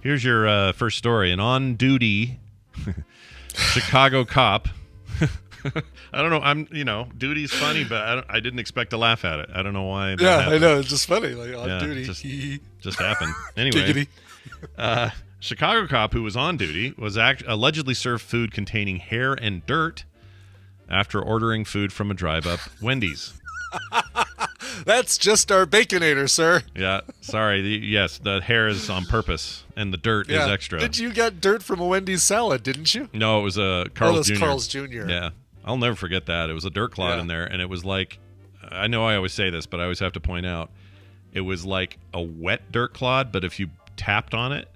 Here's your first story. An on-duty Chicago cop. I don't know. Duty's funny, but I didn't expect to laugh at it. I don't know why. That happened. I know. It's just funny. Like on duty. Just happened. Anyway. Chicago cop who was on duty was allegedly served food containing hair and dirt after ordering food from a drive-up Wendy's. That's just our Baconator, sir. Yeah, sorry. Yes, the hair is on purpose, and the dirt is extra. You got dirt from a Wendy's salad, didn't you? No, it was a Carl's Jr. Carl's Jr. Yeah, I'll never forget that. It was a dirt clod in there, and it was like, I know I always say this, but I always have to point out, it was like a wet dirt clod, but if you tapped on it,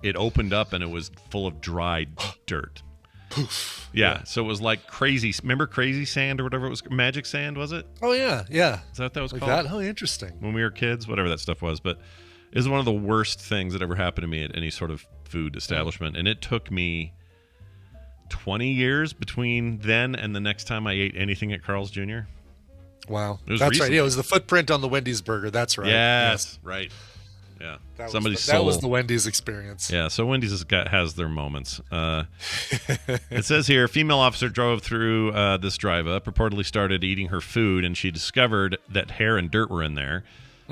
it opened up and it was full of dried dirt. Poof. Yeah, so it was like crazy. Remember crazy sand or whatever it was? Magic sand, was it? Oh, yeah. Is that what that was like called? that? Oh, interesting. When we were kids, whatever that stuff was. But it was one of the worst things that ever happened to me at any sort of food establishment. And it took me 20 years between then and the next time I ate anything at Carl's Jr. Wow. That's right. Yeah, it was the footprint on the Wendy's burger. That's right. Yes. Right. Yeah, that was the Wendy's experience. Yeah, so Wendy's has their moments. It says here, a female officer drove through this drive-up, reportedly started eating her food, and she discovered that hair and dirt were in there.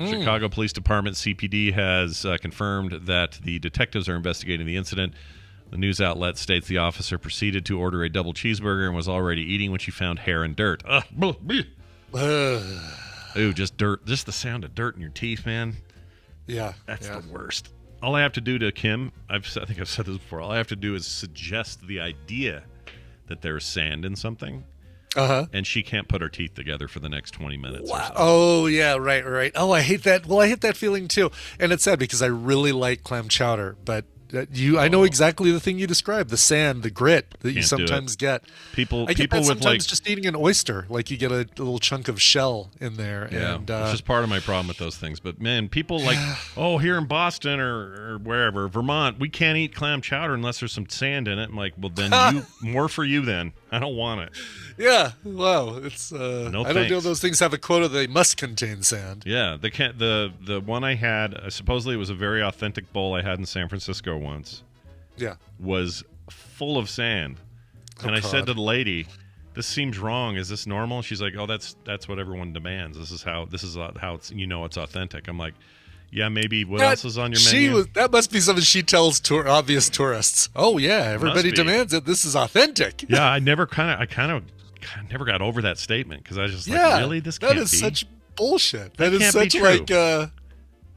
Chicago Police Department, CPD, has confirmed that the detectives are investigating the incident. The news outlet states the officer proceeded to order a double cheeseburger and was already eating when she found hair and dirt. Ooh, just dirt. Just the sound of dirt in your teeth, man. Yeah. That's the worst. All I have to do to Kim, I think I've said this before, all I have to do is suggest the idea that there's sand in something, and she can't put her teeth together for the next 20 minutes. Wow. Oh, yeah, right. Oh, I hate that. Well, I hate that feeling, too. And it's sad because I really like clam chowder, but I know exactly the thing you described, the sand, the grit that you sometimes get. People get that with sometimes just eating an oyster, like you get a little chunk of shell in there. Yeah, and, it's just part of my problem with those things. But man, people like, here in Boston or wherever, Vermont, we can't eat clam chowder unless there's some sand in it. I'm like, well, then more for you then. I don't want it. Yeah, wow. It's no I don't know those things have a quota they must contain sand. Yeah, they can't. The one I had, supposedly it was a very authentic bowl I had in San Francisco once. Yeah, was full of sand, and I said to the lady, "This seems wrong. Is this normal?" She's like, "Oh, that's what everyone demands. This is how it's it's authentic." I'm like, yeah, maybe. What else is on your menu? That must be something she tells obvious tourists. Oh yeah, everybody demands it. This is authentic. Yeah, I kind of never got over that statement because I was just Yeah, like, really? This can't that is be. such bullshit. That That is can't be such true. like,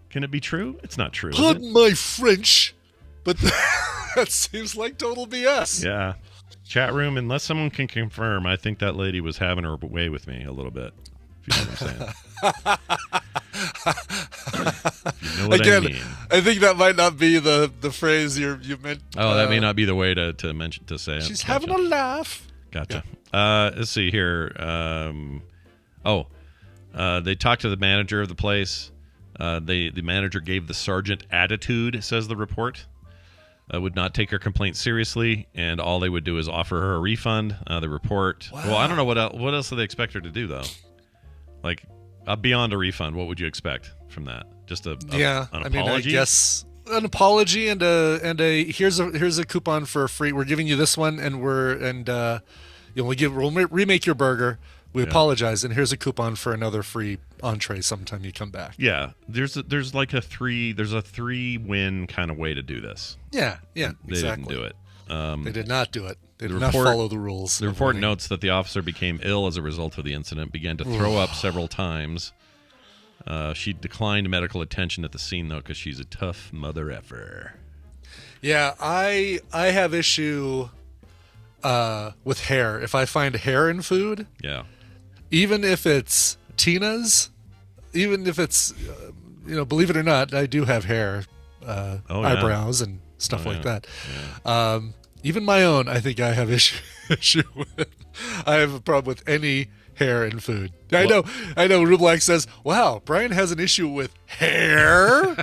Can it be true? It's not true. Is it? pardon my French, but that seems like total BS. Yeah. Chat room, unless someone can confirm, I think that lady was having her way with me a little bit. If you know what I'm saying. If you know what Again, I mean. I think that might not be the phrase you meant. Oh, that may not be the way to say it. She's Gotcha. having a laugh. Gotcha. Let's see here. They talked to the manager of the place. The manager gave the sergeant attitude, says the report. Would not take her complaint seriously, and all they would do is offer her a refund. The report. Wow. Well, I don't know what else do they expect her to do though. Like beyond a refund, what would you expect from that? Just an apology? I guess an apology and a here's a coupon for a free. We're giving you this one, and we'll remake your burger. We apologize, and here's a coupon for another free entree sometime you come back. Yeah, there's a 3-win kind of way to do this. Yeah, They exactly. didn't do it. They did not do it. They did report- not follow the rules. The report notes that the officer became ill as a result of the incident, began to throw up several times. She declined medical attention at the scene, though, because she's a tough mother effer. Yeah, I have issue with hair. If I find hair in food, Yeah. even if it's Tina's, even if it's, believe it or not, I do have hair, eyebrows and stuff like that. Yeah. Even my own, I think I have issue with. I have a problem with any hair in food. I know. Rublack says, "Wow, Brian has an issue with hair."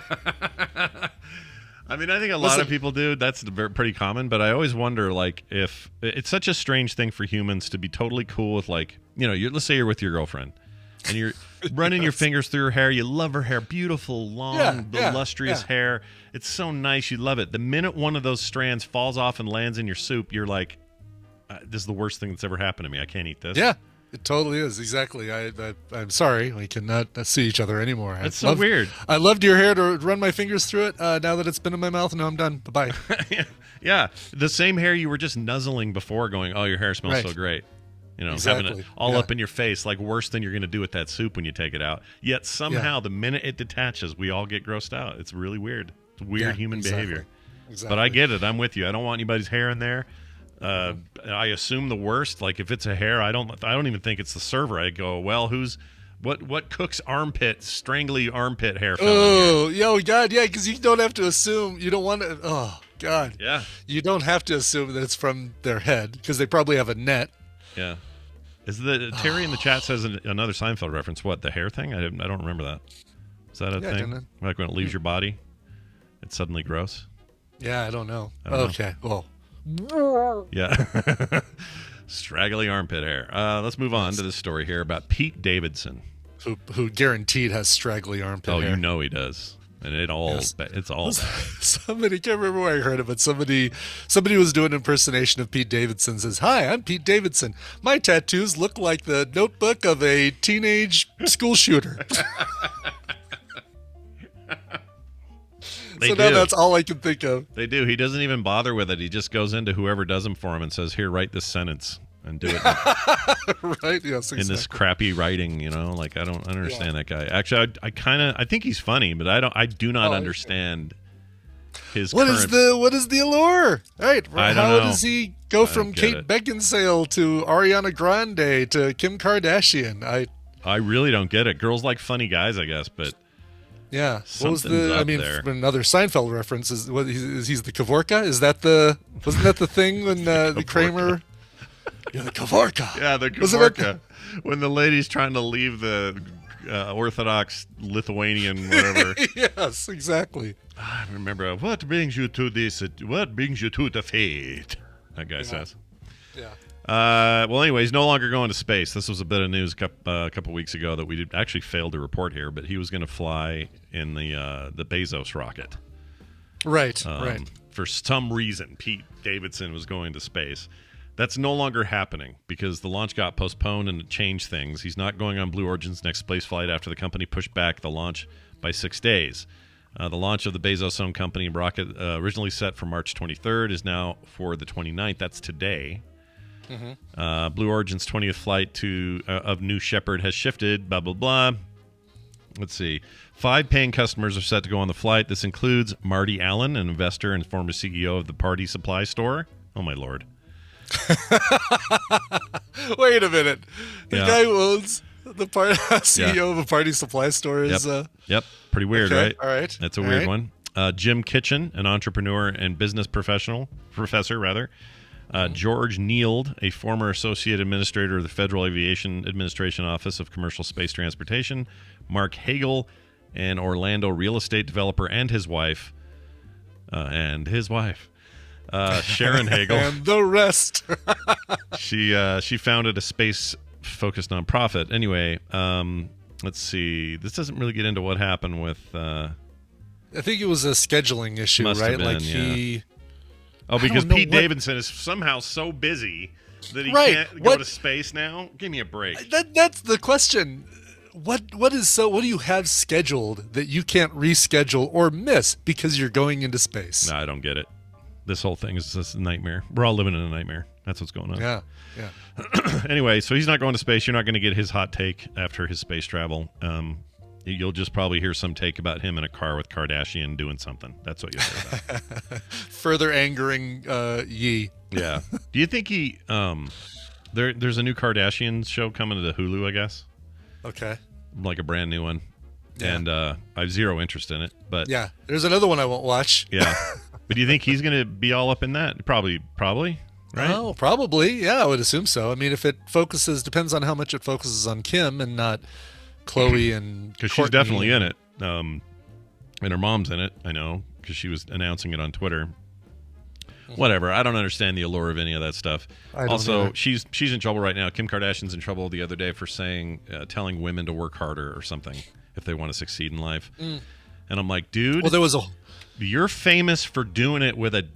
I mean, I think a lot of people do. That's pretty common, but I always wonder, like, if it's such a strange thing for humans to be totally cool with, like, let's say you're with your girlfriend and you're running your fingers through her hair. You love her hair, beautiful, long, illustrious hair. It's so nice. You love it. The minute one of those strands falls off and lands in your soup, you're like, this is the worst thing that's ever happened to me. I can't eat this. Yeah. It totally is. Exactly. I'm sorry. We cannot see each other anymore. That's so weird. I loved your hair to run my fingers through it. Now that it's been in my mouth, now I'm done. Bye-bye. Yeah. The same hair you were just nuzzling before going, oh, your hair smells so great. Exactly. Having it all up in your face, like worse than you're going to do with that soup when you take it out. Yet somehow the minute it detaches, we all get grossed out. It's really weird. It's weird human behavior. Exactly. But I get it. I'm with you. I don't want anybody's hair in there. I assume the worst. Like if it's a hair, I don't even think it's the server. I go, well, what cooks Straggly Armpit Hair? God, yeah, because you don't have to assume. You don't want to. Oh God, yeah. You don't have to assume that it's from their head because they probably have a net. Yeah. Is the Terry in the chat says another Seinfeld reference? What, the hair thing? I don't remember that. Is that a thing? Like when it leaves your body, it's suddenly gross. Yeah, I don't know. Okay, well. Yeah. Straggly armpit hair. Let's move on to this story here about Pete Davidson. Who guaranteed has straggly armpit hair. Oh, you know he does. And it's all bad. Somebody, can't remember where I heard it, but somebody was doing an impersonation of Pete Davidson. Says, "Hi, I'm Pete Davidson. My tattoos look like the notebook of a teenage school shooter." Now that's all I can think of. They do. He doesn't even bother with it. He just goes into whoever does them for him and says, "Here, write this sentence and do it." Right? Yes. Exactly. In this crappy writing, like I don't understand that guy. Actually, I think he's funny, but I do not understand his. What is the allure? Right? I don't know. How does he go from Kate Beckinsale to Ariana Grande to Kim Kardashian? I really don't get it. Girls like funny guys, I guess, but. Yeah. What was there? Another Seinfeld reference is he's the Kavorka? Wasn't that the thing when the Kramer? You're the Kavorka. Yeah, the Kavorka. When the lady's trying to leave the Orthodox Lithuanian whatever. Yes, exactly. I remember, what brings you to this? What brings you to the fate? That guy says. Yeah. Well, anyway, he's no longer going to space. This was a bit of news a couple weeks ago that we actually failed to report here, but he was going to fly in the Bezos rocket. Right, For some reason, Pete Davidson was going to space. That's no longer happening because the launch got postponed and it changed things. He's not going on Blue Origin's next space flight after the company pushed back the launch by 6 days. The launch of the Bezos-owned company rocket, originally set for March 23rd, is now for the 29th. That's today. Blue Origin's 20th flight of New Shepard has shifted, blah, blah, blah. Let's see. 5 paying customers are set to go on the flight. This includes Marty Allen, an investor and former CEO of the Party Supply Store. Oh, my Lord. Wait a minute. The Yeah. guy who owns the CEO of a Party Supply Store is... Yep. Pretty weird, okay, right? all right. That's a All weird right. one. Jim Kitchen, an entrepreneur and business professor. George Neild, a former associate administrator of the Federal Aviation Administration Office of Commercial Space Transportation. Mark Hagel, an Orlando real estate developer, and his wife. Sharon Hagel. And the rest. She founded a space-focused nonprofit. Anyway, let's see. This doesn't really get into what happened with... I think it was a scheduling issue, Must right? have been, Like he... Oh, because don't know Pete what- Davidson is somehow so busy that he Right. can't go What- to space now? Give me a break. That's the question. What do you have scheduled that you can't reschedule or miss because you're going into space? No, I don't get it. This whole thing is just a nightmare. We're all living in a nightmare. That's what's going on. Yeah. Anyway, so he's not going to space. You're not going to get his hot take after his space travel. You'll just probably hear some take about him in a car with Kardashian doing something. That's what you'll hear about. Further angering Yee. Yeah. Do you think he there's a new Kardashian show coming to Hulu, I guess? Okay. Like a brand new one. Yeah. And I have zero interest in it, but Yeah. There's another one I won't watch. yeah. But do you think he's going to be all up in that? Probably, right? Oh, probably. Yeah, I would assume so. I mean, if it depends on how much it focuses on Kim and not Chloe and Because she's Courtney. definitely in it. And her mom's in it, I know, because she was announcing it on Twitter. Whatever. I don't understand the allure of any of that stuff. I don't Also, either. she's in trouble right now. Kim Kardashian's in trouble the other day for telling women to work harder or something if they want to succeed in life. And I'm like, dude, Well, there was a you're famous for doing it with a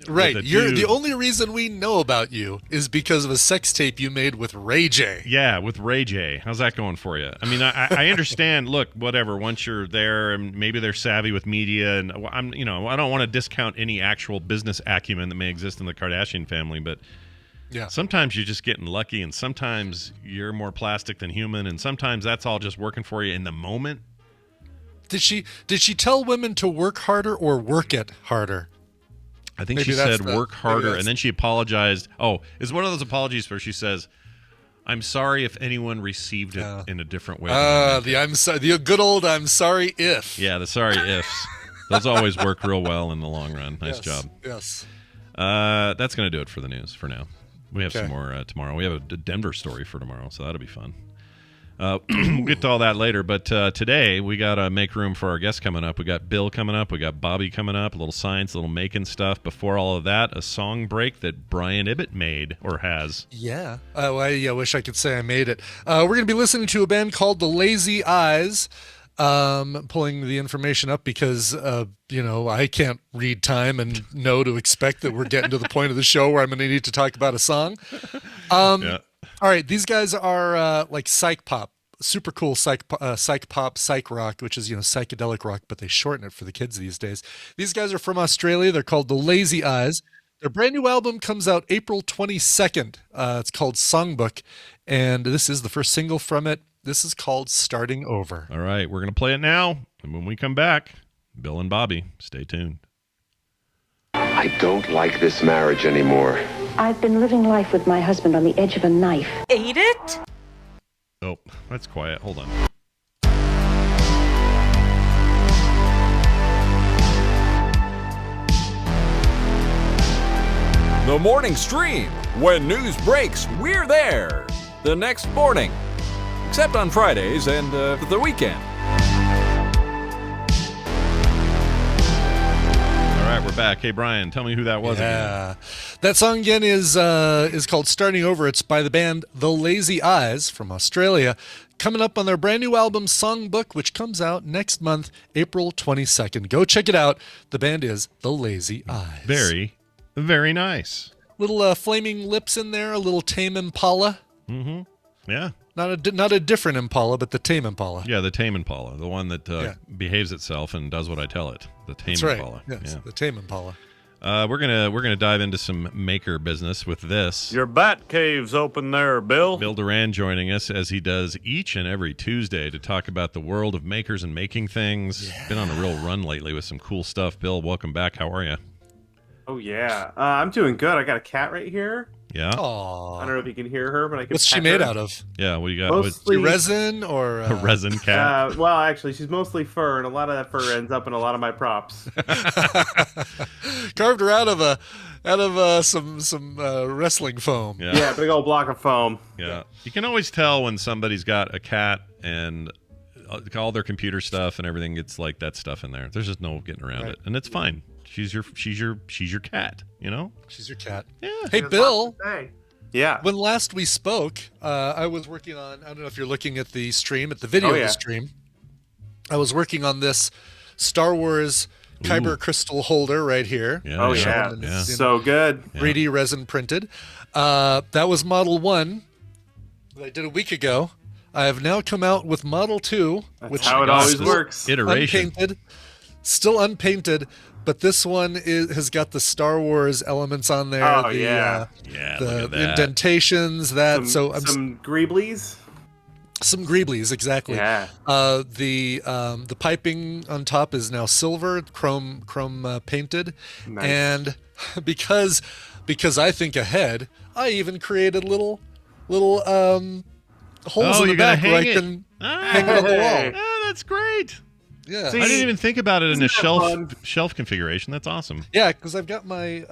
right. with a You're dude. the only reason we know about you is because of a sex tape you made with Ray J. Yeah, with Ray J. How's that going for you? I mean, I understand. Look, whatever. Once you're there, and maybe they're savvy with media, and I don't want to discount any actual business acumen that may exist in the Kardashian family, but Yeah. sometimes you're just getting lucky, and sometimes you're more plastic than human, and sometimes that's all just working for you in the moment. Did she tell women to work harder or work it harder? I think Maybe she that's said the- work maybe harder, that's- and then she apologized. Oh, it's one of those apologies where she says, "I'm sorry if anyone received it in a different way." than I meant it." The good old I'm sorry if. Yeah, the sorry ifs. Those always work real well in the long run. Nice job. Yes. That's going to do it for the news for now. We have Okay. some more tomorrow. We have a Denver story for tomorrow, so that'll be fun. We'll get to all that later, but today we got to make room for our guests coming up. We got Bill coming up. We got Bobby coming up. A little science, a little making stuff. Before all of that, a song break that Brian Ibbett made or has. Yeah. I wish I could say I made it. We're going to be listening to a band called The Lazy Eyes. Pulling the information up because, I can't read time and know to expect that we're getting to the point of the show where I'm going to need to talk about a song. Yeah. All right. These guys are like psych pop, super cool psych pop, psych rock, which is, psychedelic rock, but they shorten it for the kids these days. These guys are from Australia. They're called The Lazy Eyes. Their brand new album comes out April 22nd. It's called Songbook, and this is the first single from it. This is called Starting Over. All right, we're going to play it now. And when we come back, Bill and Bobby, stay tuned. I don't like this marriage anymore. I've been living life with my husband on the edge of a knife. Ate it? Oh, that's quiet. Hold on. The morning stream. When news breaks, we're there. The next morning. Except on Fridays and the weekend. All right, we're back. Hey, Brian, tell me who that was again. Yeah. That song again is called Starting Over. It's by the band The Lazy Eyes from Australia. Coming up on their brand new album Songbook, which comes out next month, April 22nd. Go check it out. The band is The Lazy Eyes. Very, very nice. Little flaming lips in there, a little Tame Impala. Yeah. Not a different Impala, but the Tame Impala. Yeah, the Tame Impala, the one that Yeah. behaves itself and does what I tell it. The Tame That's right. Impala. Yes, Yeah. the Tame Impala. We're gonna dive into some maker business with this. Your bat cave's open there, Bill. Bill Duran joining us as he does each and every Tuesday to talk about the world of makers and making things. Yeah. Been on a real run lately with some cool stuff. Bill, welcome back. How are you? Oh yeah, I'm doing good. I got a cat right here. Yeah. Aww. I don't know if you can hear her, but I can. What's she made out of? Yeah. What do you got? Mostly resin or a resin cat. Well, actually, she's mostly fur, and a lot of that fur ends up in a lot of my props. Carved her out of some wrestling foam. Yeah, big old block of foam. Yeah. You can always tell when somebody's got a cat and all their computer stuff and everything. It's like that stuff in there. There's just no getting around it, and it's fine. She's your cat, you know? She's your cat. Yeah. Hey, Bill. Yeah. When last we spoke, I was working on, I don't know if you're looking at the stream, at the video of the stream. I was working on this Star Wars Kyber crystal holder right here. Yeah, yeah. So good. 3D resin printed. That was Model 1 that I did a week ago. I have now come out with Model 2. That's how it always works. Iteration. Unpainted. Still unpainted. But this one has got the Star Wars elements on there. Oh, the the indentations, some greeblies. Some greeblies, exactly. Yeah. The piping on top is now silver, chrome painted, nice. And because I think ahead, I even created little holes in the back where I can hang it on the wall. Oh, that's great. Yeah, I didn't even think about it in a shelf configuration. That's awesome. Yeah, because I've got my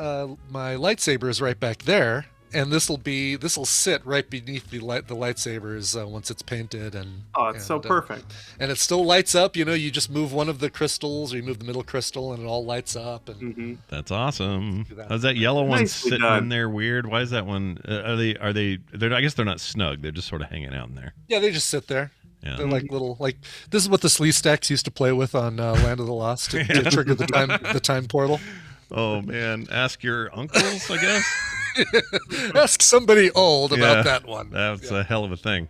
my lightsabers right back there, and this will sit right beneath the lightsabers once it's painted. And it's so perfect. And it still lights up. You know, you just move one of the crystals, or you move the middle crystal, and it all lights up. And that's awesome. How's that yellow one sitting in there weird? Why is that one? Are they? I guess they're not snug. They're just sort of hanging out in there. Yeah, they just sit there. Yeah. They're like little, this is what the Slee Stacks used to play with on Land of the Lost to trigger the time portal. Oh man, ask your uncles, I guess. Ask somebody old about that one. That's a hell of a thing.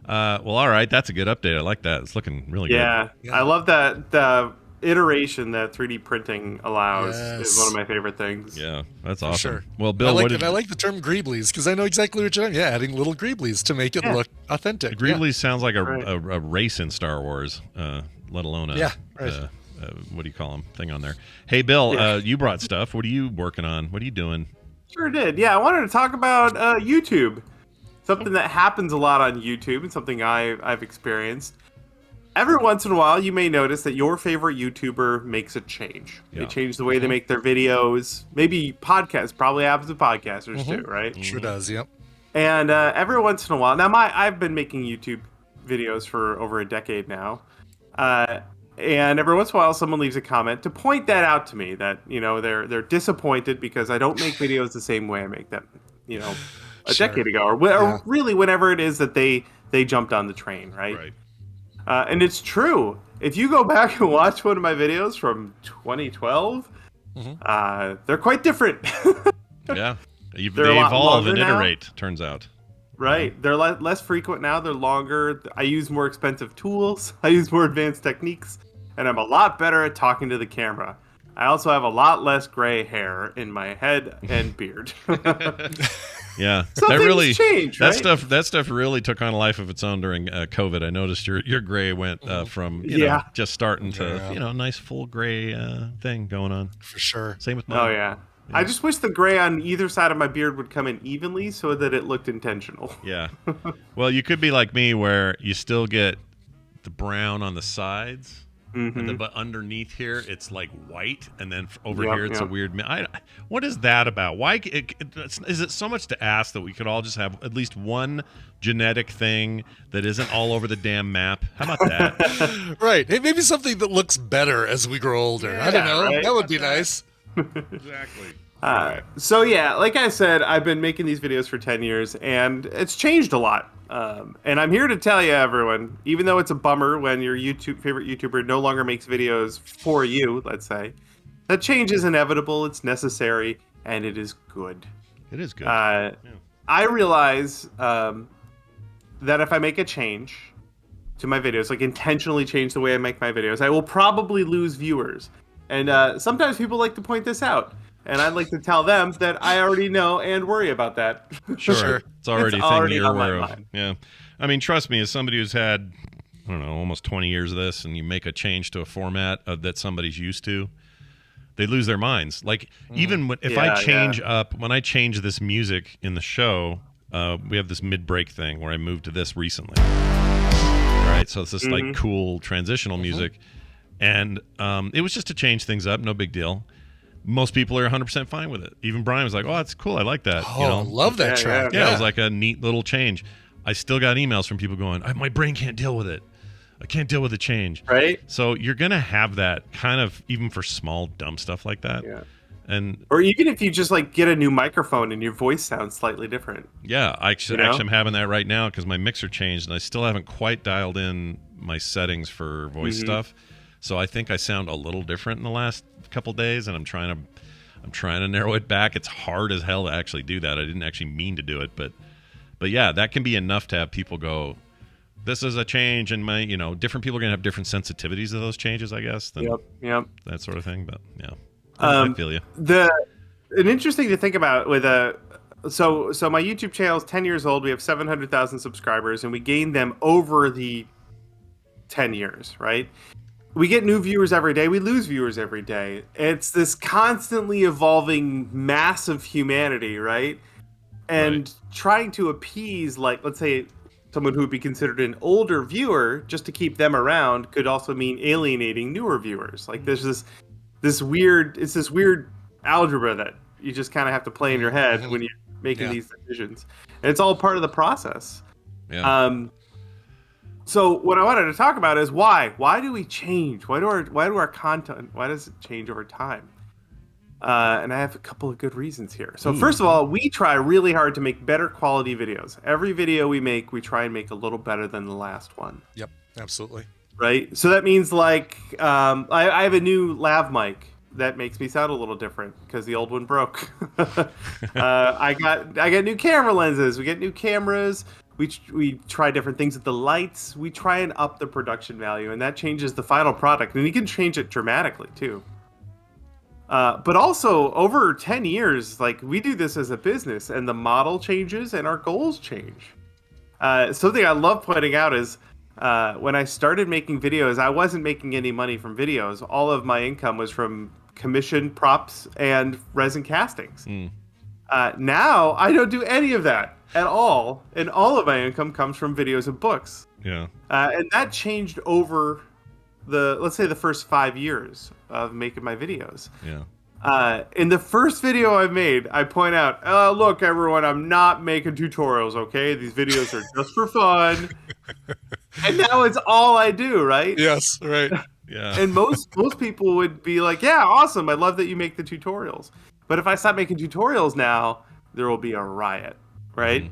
Well, all right, that's a good update. I like that. It's looking really good. Yeah, I love that the iteration that 3D printing allows is one of my favorite things. Yeah, that's awesome. Sure. Well, Bill, I like the term greeblies because I know exactly what you're doing. Yeah, adding little greeblies to make it look authentic. Greeblies sounds like a race in Star Wars, let alone a what do you call them thing on there. Hey, Bill, you brought stuff. What are you working on? What are you doing? Sure did. Yeah, I wanted to talk about YouTube. Something that happens a lot on YouTube and something I've experienced. Every once in a while, you may notice that your favorite YouTuber makes a change. They change the way they make their videos. Maybe podcasts. Probably happens to podcasters too, right? Sure does, yep. And every once in a while, now I've been making YouTube videos for over a decade now. And every once in a while, someone leaves a comment to point that out to me that, they're disappointed because I don't make videos the same way I make them, a decade ago. Or really whenever it is that they jumped on the train, right? Right. And it's true. If you go back and watch one of my videos from 2012, they're quite different. Yeah. They evolve and iterate, turns out. Right. They're less frequent now. They're longer. I use more expensive tools. I use more advanced techniques. And I'm a lot better at talking to the camera. I also have a lot less gray hair in my head and beard. Yeah, Something's changed, right? That stuff really took on a life of its own during COVID. I noticed your gray went from just starting to nice full gray thing going on. For sure. Same with mine. Oh yeah. I just wish the gray on either side of my beard would come in evenly so that it looked intentional. Yeah. Well, you could be like me where you still get the brown on the sides. But underneath here, it's like white, and then over here, it's a weird. What is that about? Why is it so much to ask that we could all just have at least one genetic thing that isn't all over the damn map? How about that? Right. Hey, maybe something that looks better as we grow older. I don't know. Right? That would be nice. Exactly. So yeah, like I said, I've been making these videos for 10 years, and it's changed a lot. And I'm here to tell you, everyone, even though it's a bummer when your favorite YouTuber no longer makes videos for you, let's say, that change is inevitable, it's necessary, and it is good. It is good. I realize that if I make a change to my videos, like intentionally change the way I make my videos, I will probably lose viewers. And sometimes people like to point this out. And I'd like to tell them that I already know and worry about that. Sure. It's already a thing already you're on my aware of. mind. Yeah. I mean, trust me, as somebody who's had, I don't know, almost 20 years of this, and you make a change to a format that somebody's used to, they lose their minds. Like, even if I change up, when I change this music in the show, we have this mid-break thing where I moved to this recently. Right? So it's this, like, cool transitional music. And it was just to change things up, no big deal. Most people are 100% fine with it. Even Brian was like, "Oh, that's cool. I like that." Oh, I love that track. Yeah, it was like a neat little change. I still got emails from people going, "My brain can't deal with it. I can't deal with the change." Right? So you're gonna have that kind of even for small dumb stuff like that. Yeah. And or even if you just like get a new microphone and your voice sounds slightly different. Yeah, actually I'm having that right now because my mixer changed and I still haven't quite dialed in my settings for voice stuff. So I think I sound a little different in the last couple days, and I'm trying to narrow it back. It's hard as hell to actually do that. I didn't actually mean to do it, but yeah, that can be enough to have people go, "This is a change," and my different people are gonna have different sensitivities to those changes, I guess. Than that sort of thing. But yeah, I feel you. An interesting to think about with so my YouTube channel is 10 years old. We have 700,000 subscribers, and we gained them over the 10 years, right? We get new viewers every day. We lose viewers every day. It's this constantly evolving mass of humanity, right? And trying to appease, like, let's say, someone who would be considered an older viewer just to keep them around could also mean alienating newer viewers. Like, there's this weird algebra that you just kind of have to play in your head when you're making these decisions. And it's all part of the process. Yeah. So what I wanted to talk about is why do we change? Why do our content, why does it change over time? And I have a couple of good reasons here. So first of all, we try really hard to make better quality videos. Every video we make, we try and make a little better than the last one. Yep, absolutely. Right? So that means like I have a new lav mic that makes me sound a little different because the old one broke. I got new camera lenses. We get new cameras. We try different things with the lights. We try and up the production value, and that changes the final product. And you can change it dramatically too. But also over 10 years, like, we do this as a business, and the model changes and our goals change. Something I love pointing out is when I started making videos, I wasn't making any money from videos. All of my income was from commission props and resin castings. Now I don't do any of that at all, and all of my income comes from videos and books. Yeah. And that changed over let's say the first 5 years of making my videos. Yeah. In the first video I made, I point out, look, everyone, I'm not making tutorials, okay? These videos are just for fun. And now it's all I do, right? Yes, right. Yeah. And most people would be like, yeah, awesome. I love that you make the tutorials. But if I stop making tutorials now, there will be a riot, right?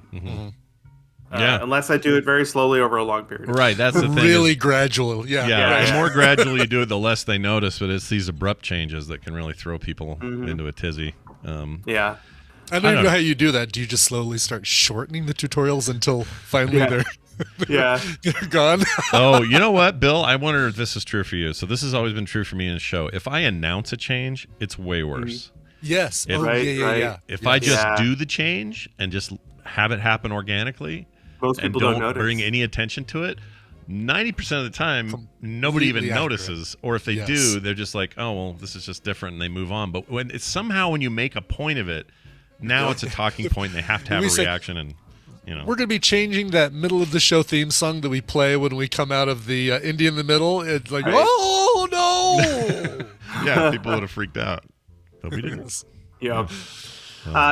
Yeah. Unless I do it very slowly over a long period. Right, that's the thing. Really gradual. Yeah. The more gradually you do it, the less they notice. But it's these abrupt changes that can really throw people into a tizzy. Yeah. I don't even know how you do that. Do you just slowly start shortening the tutorials until finally they're gone? Oh, you know what, Bill? I wonder if this is true for you. So this has always been true for me in the show. If I announce a change, it's way worse. Yes. Right. If I just do the change and just have it happen organically, most people don't notice. Bring any attention to it, 90% of the time, nobody even notices. Or if they do, they're just like, oh, well, this is just different, and they move on. But when you make a point of it, now it's a talking point, and they have to have a reaction. And we're going to be changing that middle of the show theme song that we play when we come out of the indie in the middle. It's like, oh, no! Yeah, people would have freaked out. But we didn't. Yeah.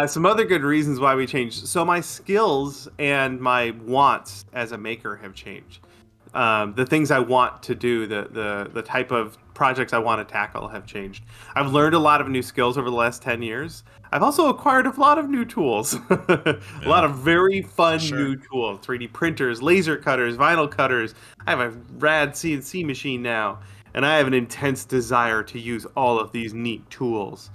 Some other good reasons why we changed. So my skills and my wants as a maker have changed. The things I want to do, the type of projects I want to tackle have changed. I've learned a lot of new skills over the last 10 years. I've also acquired a lot of new tools. A lot of very fun new tools. 3D printers, laser cutters, vinyl cutters. I have a rad CNC machine now. And I have an intense desire to use all of these neat tools.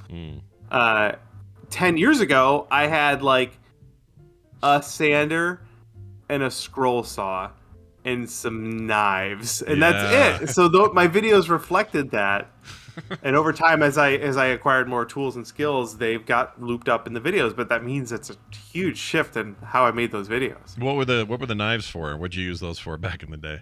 10 years ago, I had like a sander and a scroll saw and some knives, and Yeah. that's it. So my videos reflected that. And over time, as I acquired more tools and skills, they've got looped up in the videos. But that means it's a huge shift in how I made those videos. What were the knives for? What'd you use those for back in the day?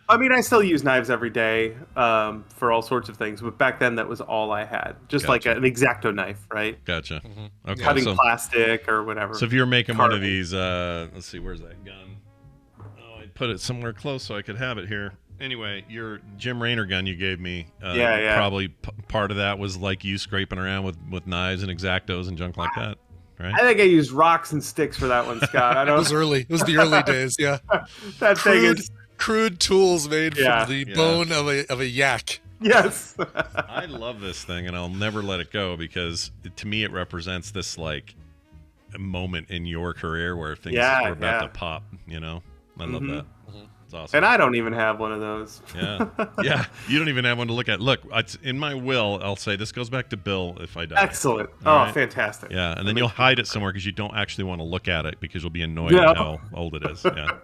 I mean, I still use knives every day for all sorts of things. But back then, that was all I had. Just like an X-Acto knife, right? Gotcha. Okay. Cutting plastic or whatever. So if you were making one of these, let's see, where's that gun? Oh, I put it somewhere close so I could have it here. Anyway, your Jim Raynor gun you gave me, probably part of that was like you scraping around with knives and X-Actos and junk like that, right? I think I used rocks and sticks for that one, Scott. I don't. It was early. It was the early days. Yeah. That thing is crude tools made from the bone of a yak. Yes. I love this thing, and I'll never let it go because to me it represents this like a moment in your career where things were about to pop. You know, I love that. It's awesome. And I don't even have one of those. Yeah. You don't even have one to look at. Look, it's in my will. I'll say this goes back to Bill if I die. Excellent. All right? Fantastic. Yeah, and then you'll hide it somewhere because you don't actually want to look at it because you'll be annoyed at how old it is. Yeah,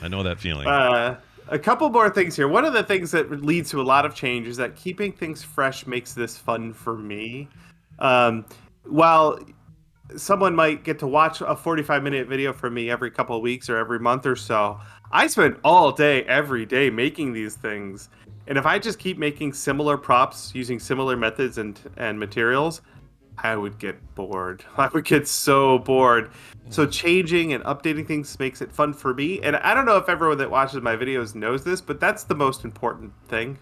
I know that feeling. A couple more things here. One of the things that leads to a lot of change is that keeping things fresh makes this fun for me. While someone might get to watch a 45-minute video from me every couple of weeks or every month or so, I spend all day, every day making these things. And if I just keep making similar props using similar methods and materials, I would get bored. I would get so bored. So changing and updating things makes it fun for me. And I don't know if everyone that watches my videos knows this, but that's the most important thing.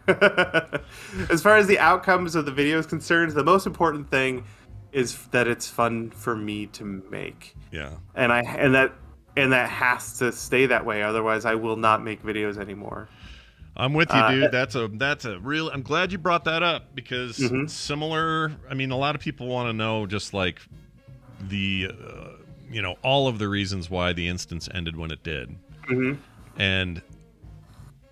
As far as the outcomes of the video is concerned, the most important thing is that it's fun for me to make. Yeah. And that has to stay that way. Otherwise, I will not make videos anymore. I'm with you, dude. That's a real. I'm glad you brought that up because similar. I mean, a lot of people want to know just like the, all of the reasons why the instance ended when it did, and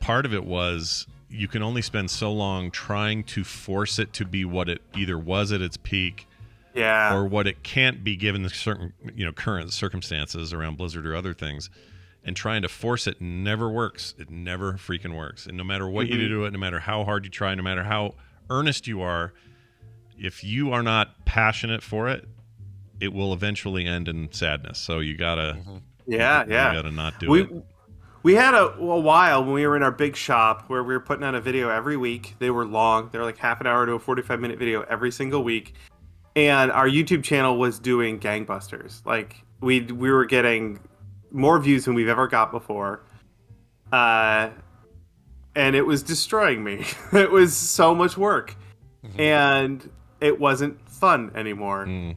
part of it was you can only spend so long trying to force it to be what it either was at its peak. Yeah. Or what it can't be given the certain, current circumstances around Blizzard or other things, and trying to force it never works. It never freaking works. And no matter what you do to it, no matter how hard you try, no matter how earnest you are, if you are not passionate for it, it will eventually end in sadness. So you gotta, you gotta not do it. We had a while when we were in our big shop where we were putting out a video every week. They were long. They were like half an hour to a 45-minute video every single week. And our YouTube channel was doing gangbusters. Like we were getting more views than we've ever got before. And it was destroying me. It was so much work. And it wasn't fun anymore.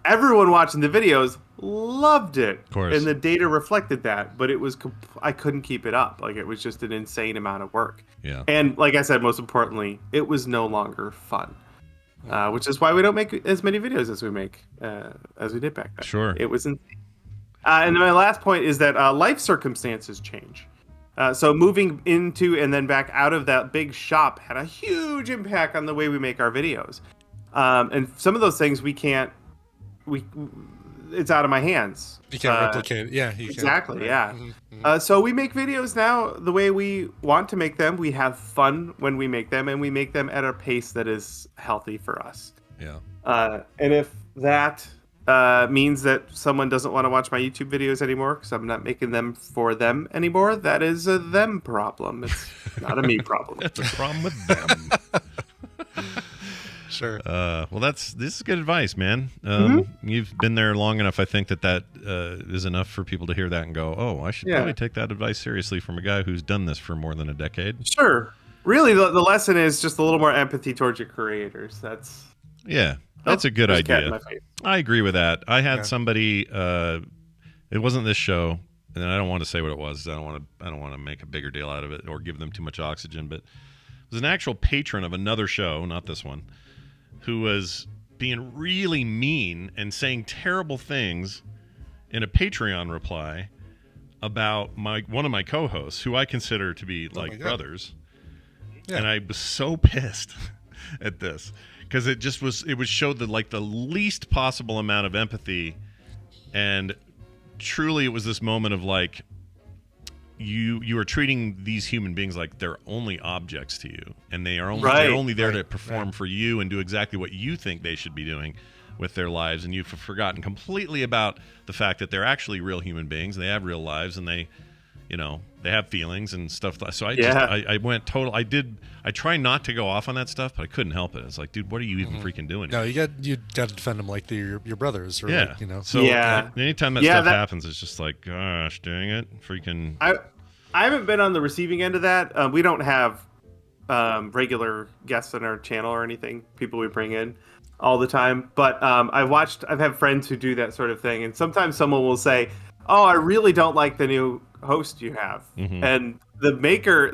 Everyone watching the videos loved it. Of course. And the data reflected that, but it was I couldn't keep it up. Like it was just an insane amount of work. Yeah. And like I said, most importantly, it was no longer fun. Which is why we don't make as many videos as we did back then. Sure. It was insane. And my last point is that life circumstances change. So moving into and then back out of that big shop had a huge impact on the way we make our videos. And some of those things it's out of my hands. You can't replicate it. Yeah, you exactly. Can. Yeah. So we make videos now the way we want to make them. We have fun when we make them, and we make them at a pace that is healthy for us. Yeah. And if that means that someone doesn't want to watch my YouTube videos anymore because I'm not making them for them anymore, that is a them problem. It's not a me problem. That's a problem with them. Sure. Well, this is good advice, man. You've been there long enough. I think that is enough for people to hear that and go, "Oh, I should probably take that advice seriously from a guy who's done this for more than a decade." Sure. Really, the lesson is just a little more empathy towards your creators. That's a good idea. I agree with that. I had somebody. It wasn't this show, and I don't want to say what it was. I don't want to make a bigger deal out of it or give them too much oxygen. But it was an actual patron of another show, not this one, who was being really mean and saying terrible things in a Patreon reply about one of my co-hosts, who I consider to be like brothers. Yeah. And I was so pissed at this because it showed the least possible amount of empathy, and truly it was this moment of like, you are treating these human beings like they're only objects to you, and they're only there to perform for you and do exactly what you think they should be doing with their lives, and you've forgotten completely about the fact that they're actually real human beings, and they have real lives, and they have feelings and stuff. So I went total. I try not to go off on that stuff, but I couldn't help it. It's like, dude, what are you even freaking doing? No, you got to defend them like they're your brothers, or like, So anytime that stuff happens, it's just like, gosh, dang it, freaking. I haven't been on the receiving end of that. We don't have regular guests on our channel or anything. People we bring in all the time, but I've had friends who do that sort of thing, and sometimes someone will say, "Oh, I really don't like the new host you have," and the maker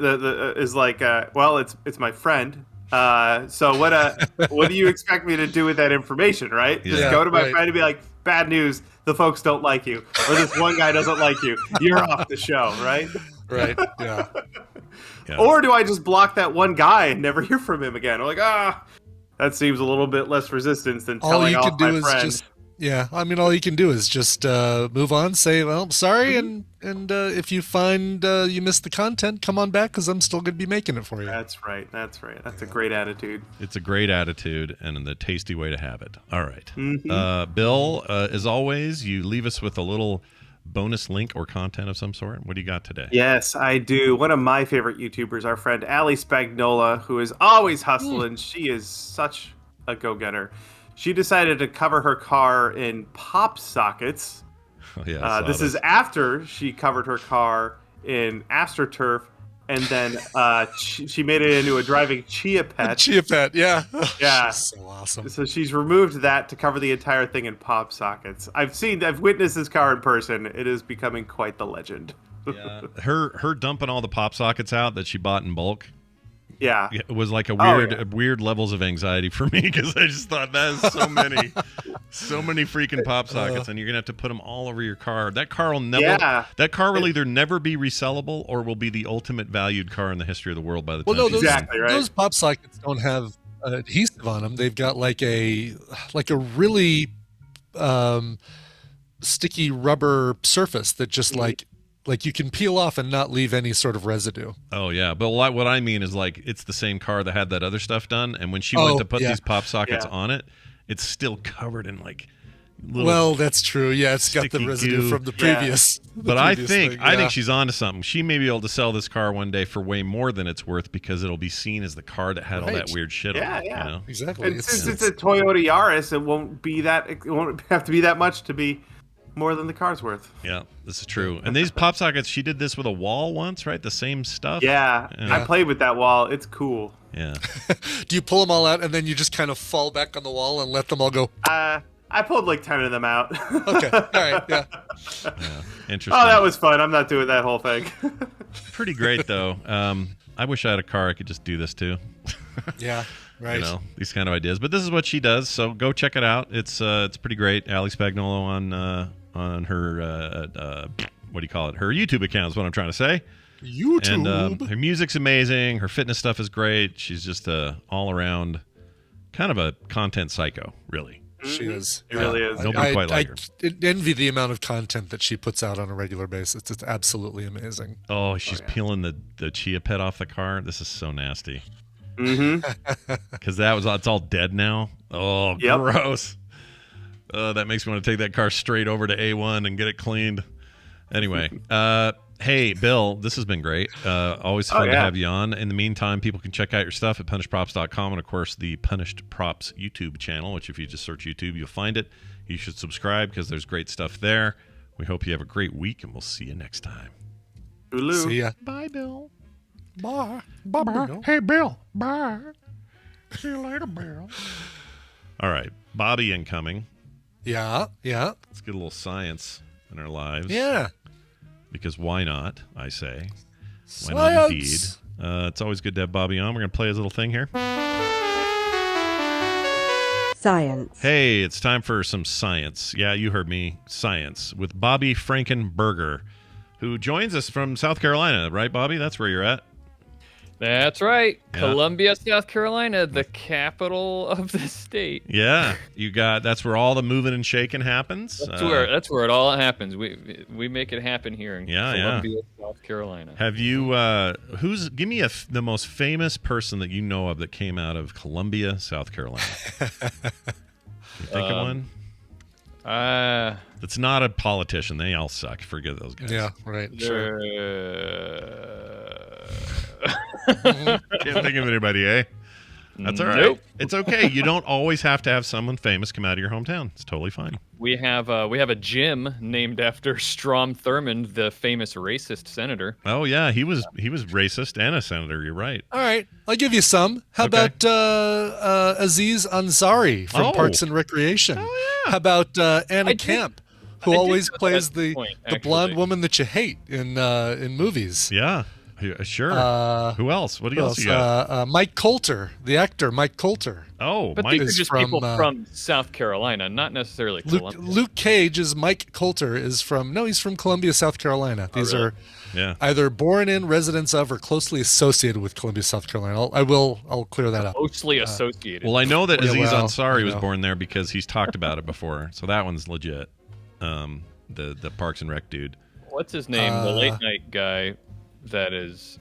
is like, "Well, it's my friend. So what do you expect me to do with that information, right? Just go to my friend and be like, bad news, the folks don't like you, or this one guy doesn't like you. You're off the show, right?" Right. Yeah. Or do I just block that one guy and never hear from him again? I'm like, that seems a little bit less resistance than telling off my friend. All you can do is just move on, say, well, sorry, and if you find you missed the content, come on back, because I'm still going to be making it for you. That's right. That's a great attitude. It's a great attitude and the tasty way to have it. All right. Bill, as always, you leave us with a little bonus link or content of some sort. What do you got today? Yes, I do. One of my favorite YouTubers, our friend Ali Spagnola, who is always hustling. She is such a go-getter. She decided to cover her car in pop sockets. This is after she covered her car in AstroTurf, and then she made it into a driving Chia Pet. Chia Pet, yeah. Yeah. So awesome. So she's removed that to cover the entire thing in pop sockets. I've witnessed this car in person. It is becoming quite the legend. Yeah. Her dumping all the pop sockets out that she bought in bulk. Yeah, it was like a weird levels of anxiety for me, because I just thought that is so many freaking pop sockets, and you're gonna have to put them all over your car. That car will never. That car will either never be resellable, or will be the ultimate valued car in the histiry of the world by the time. Those pop sockets don't have adhesive on them. They've got like a really sticky rubber surface that just like you can peel off and not leave any sort of residue. Oh, yeah. But what I mean is, like, it's the same car that had that other stuff done, and when she went to put these pop sockets on it, it's still covered in, like, little... Well, that's true. Yeah, it's got the residue from the previous... But I think she's onto something. She may be able to sell this car one day for way more than it's worth, because it'll be seen as the car that had all that weird shit on it. Yeah, you know? Exactly. And since it's a Toyota Yaris, it won't have to be that much to be more than the car's worth. Yeah, this is true. And these pop sockets, she did this with a wall once, right? The same stuff. Yeah. I played with that wall. It's cool. Yeah. Do you pull them all out and then you just kind of fall back on the wall and let them all go? I pulled like 10 of them out. Okay. All right. Yeah. Interesting. Oh, that was fun. I'm not doing that whole thing. Pretty great, though. I wish I had a car I could just do this to. Yeah. Right. You know, these kind of ideas. But this is what she does, so go check it out. It's pretty great. Ali Spagnuolo on her what do you call it? Her YouTube account is what I'm trying to say. YouTube. And her music's amazing. Her fitness stuff is great. She's just a all around kind of a content psycho, really. She is. It really is. Nobody quite like her. I envy the amount of content that she puts out on a regular basis. It's absolutely amazing. Oh, she's peeling the Chia Pet off the car. This is so nasty. Because it's all dead now. Oh, gross. That makes me want to take that car straight over to A1 and get it cleaned. Anyway, hey, Bill, this has been great. Always fun to have you on. In the meantime, people can check out your stuff at punishedprops.com, and, of course, the Punished Props YouTube channel, which if you just search YouTube, you'll find it. You should subscribe because there's great stuff there. We hope you have a great week, and we'll see you next time. Ulu. See ya. Bye, Bill. Bye. Bye. Hey, Bill. Bye. See you later, Bill. All right. Bobby incoming. Yeah. Let's get a little science in our lives. Yeah. Because why not, I say. Science. Why not indeed. It's always good to have Bobby on. We're going to play his little thing here. Science. Hey, it's time for some science. Yeah, you heard me. Science with Bobby Frankenberger, who joins us from South Carolina. Right, Bobby? That's where you're at. That's right. Yeah. Columbia, South Carolina, the capital of the state. Yeah, that's where all the moving and shaking happens. That's where it all happens. We make it happen here in Columbia, South Carolina. Have you give me the most famous person that you know of that came out of Columbia, South Carolina? You think of one? That's not a politician. They all suck. Forget those guys. Yeah, right. Sure. Can't think of anybody, eh? That's all right. Nope. It's okay. You don't always have to have someone famous come out of your hometown. It's totally fine. We have a gym named after Strom Thurmond, the famous racist senator. Oh yeah, he was racist and a senator. You're right. All right, I'll give you some. How about Aziz Ansari from Parks and Recreation? Oh, yeah. How about Anna Camp, who always plays the blonde woman that you hate in movies? Yeah. Sure. Who else? What else you got? Mike Coulter, the actor Mike Coulter. Oh, but Mike these are just people from South Carolina, not necessarily Columbia. Luke Cage is Mike Coulter he's from Columbia, South Carolina. These are either born in, residents of, or closely associated with Columbia, South Carolina. I'll clear that up. Closely associated. Well, I know that Aziz Ansari was born there because he's talked about it before, so that one's legit. The Parks and Rec dude. What's his name? The late night guy. That is,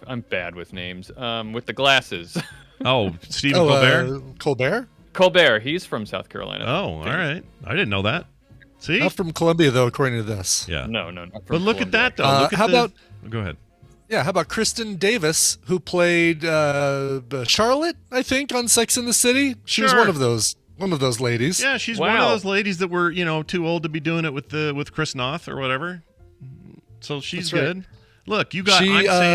I'm bad with names. With the glasses. Oh, Stephen Colbert? Colbert? He's from South Carolina. Oh, all right. I didn't know that. See? Not from Columbia, though, according to this. Yeah. No, not from But look Columbia. at that, though. How about... Go ahead. Yeah, how about Kristen Davis, who played Charlotte, I think, on Sex and the City? She was one of those ladies. Yeah, she's one of those ladies that were, too old to be doing it with Chris Noth or whatever. So she's good. Right. Look, you got.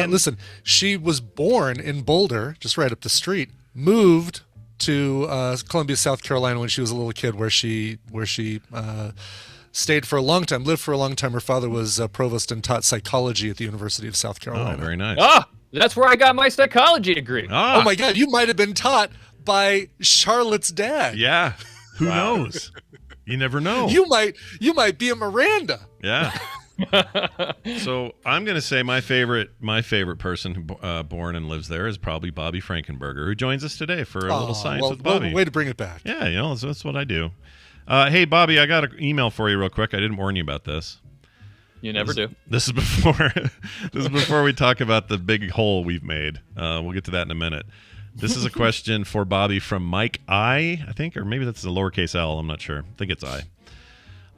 Listen, she was born in Boulder, just right up the street. Moved to Columbia, South Carolina when she was a little kid, where she stayed for a long time, lived for a long time. Her father was provost and taught psychology at the University of South Carolina. Oh, very nice. That's where I got my psychology degree. Oh my God, you might have been taught by Charlotte's dad. Yeah. Who knows? You never know. You might be a Miranda. Yeah. So I'm going to say my favorite person who born and lives there is probably Bobby Frankenberger, who joins us today for a little science with Bobby. Way to bring it back. Yeah, that's what I do. Hey, Bobby, I got an email for you real quick. I didn't warn you about this. You never do. This is before we talk about the big hole we've made. We'll get to that in a minute. This is a question for Bobby from Mike I think, or maybe that's a lowercase L. I'm not sure. I think it's I.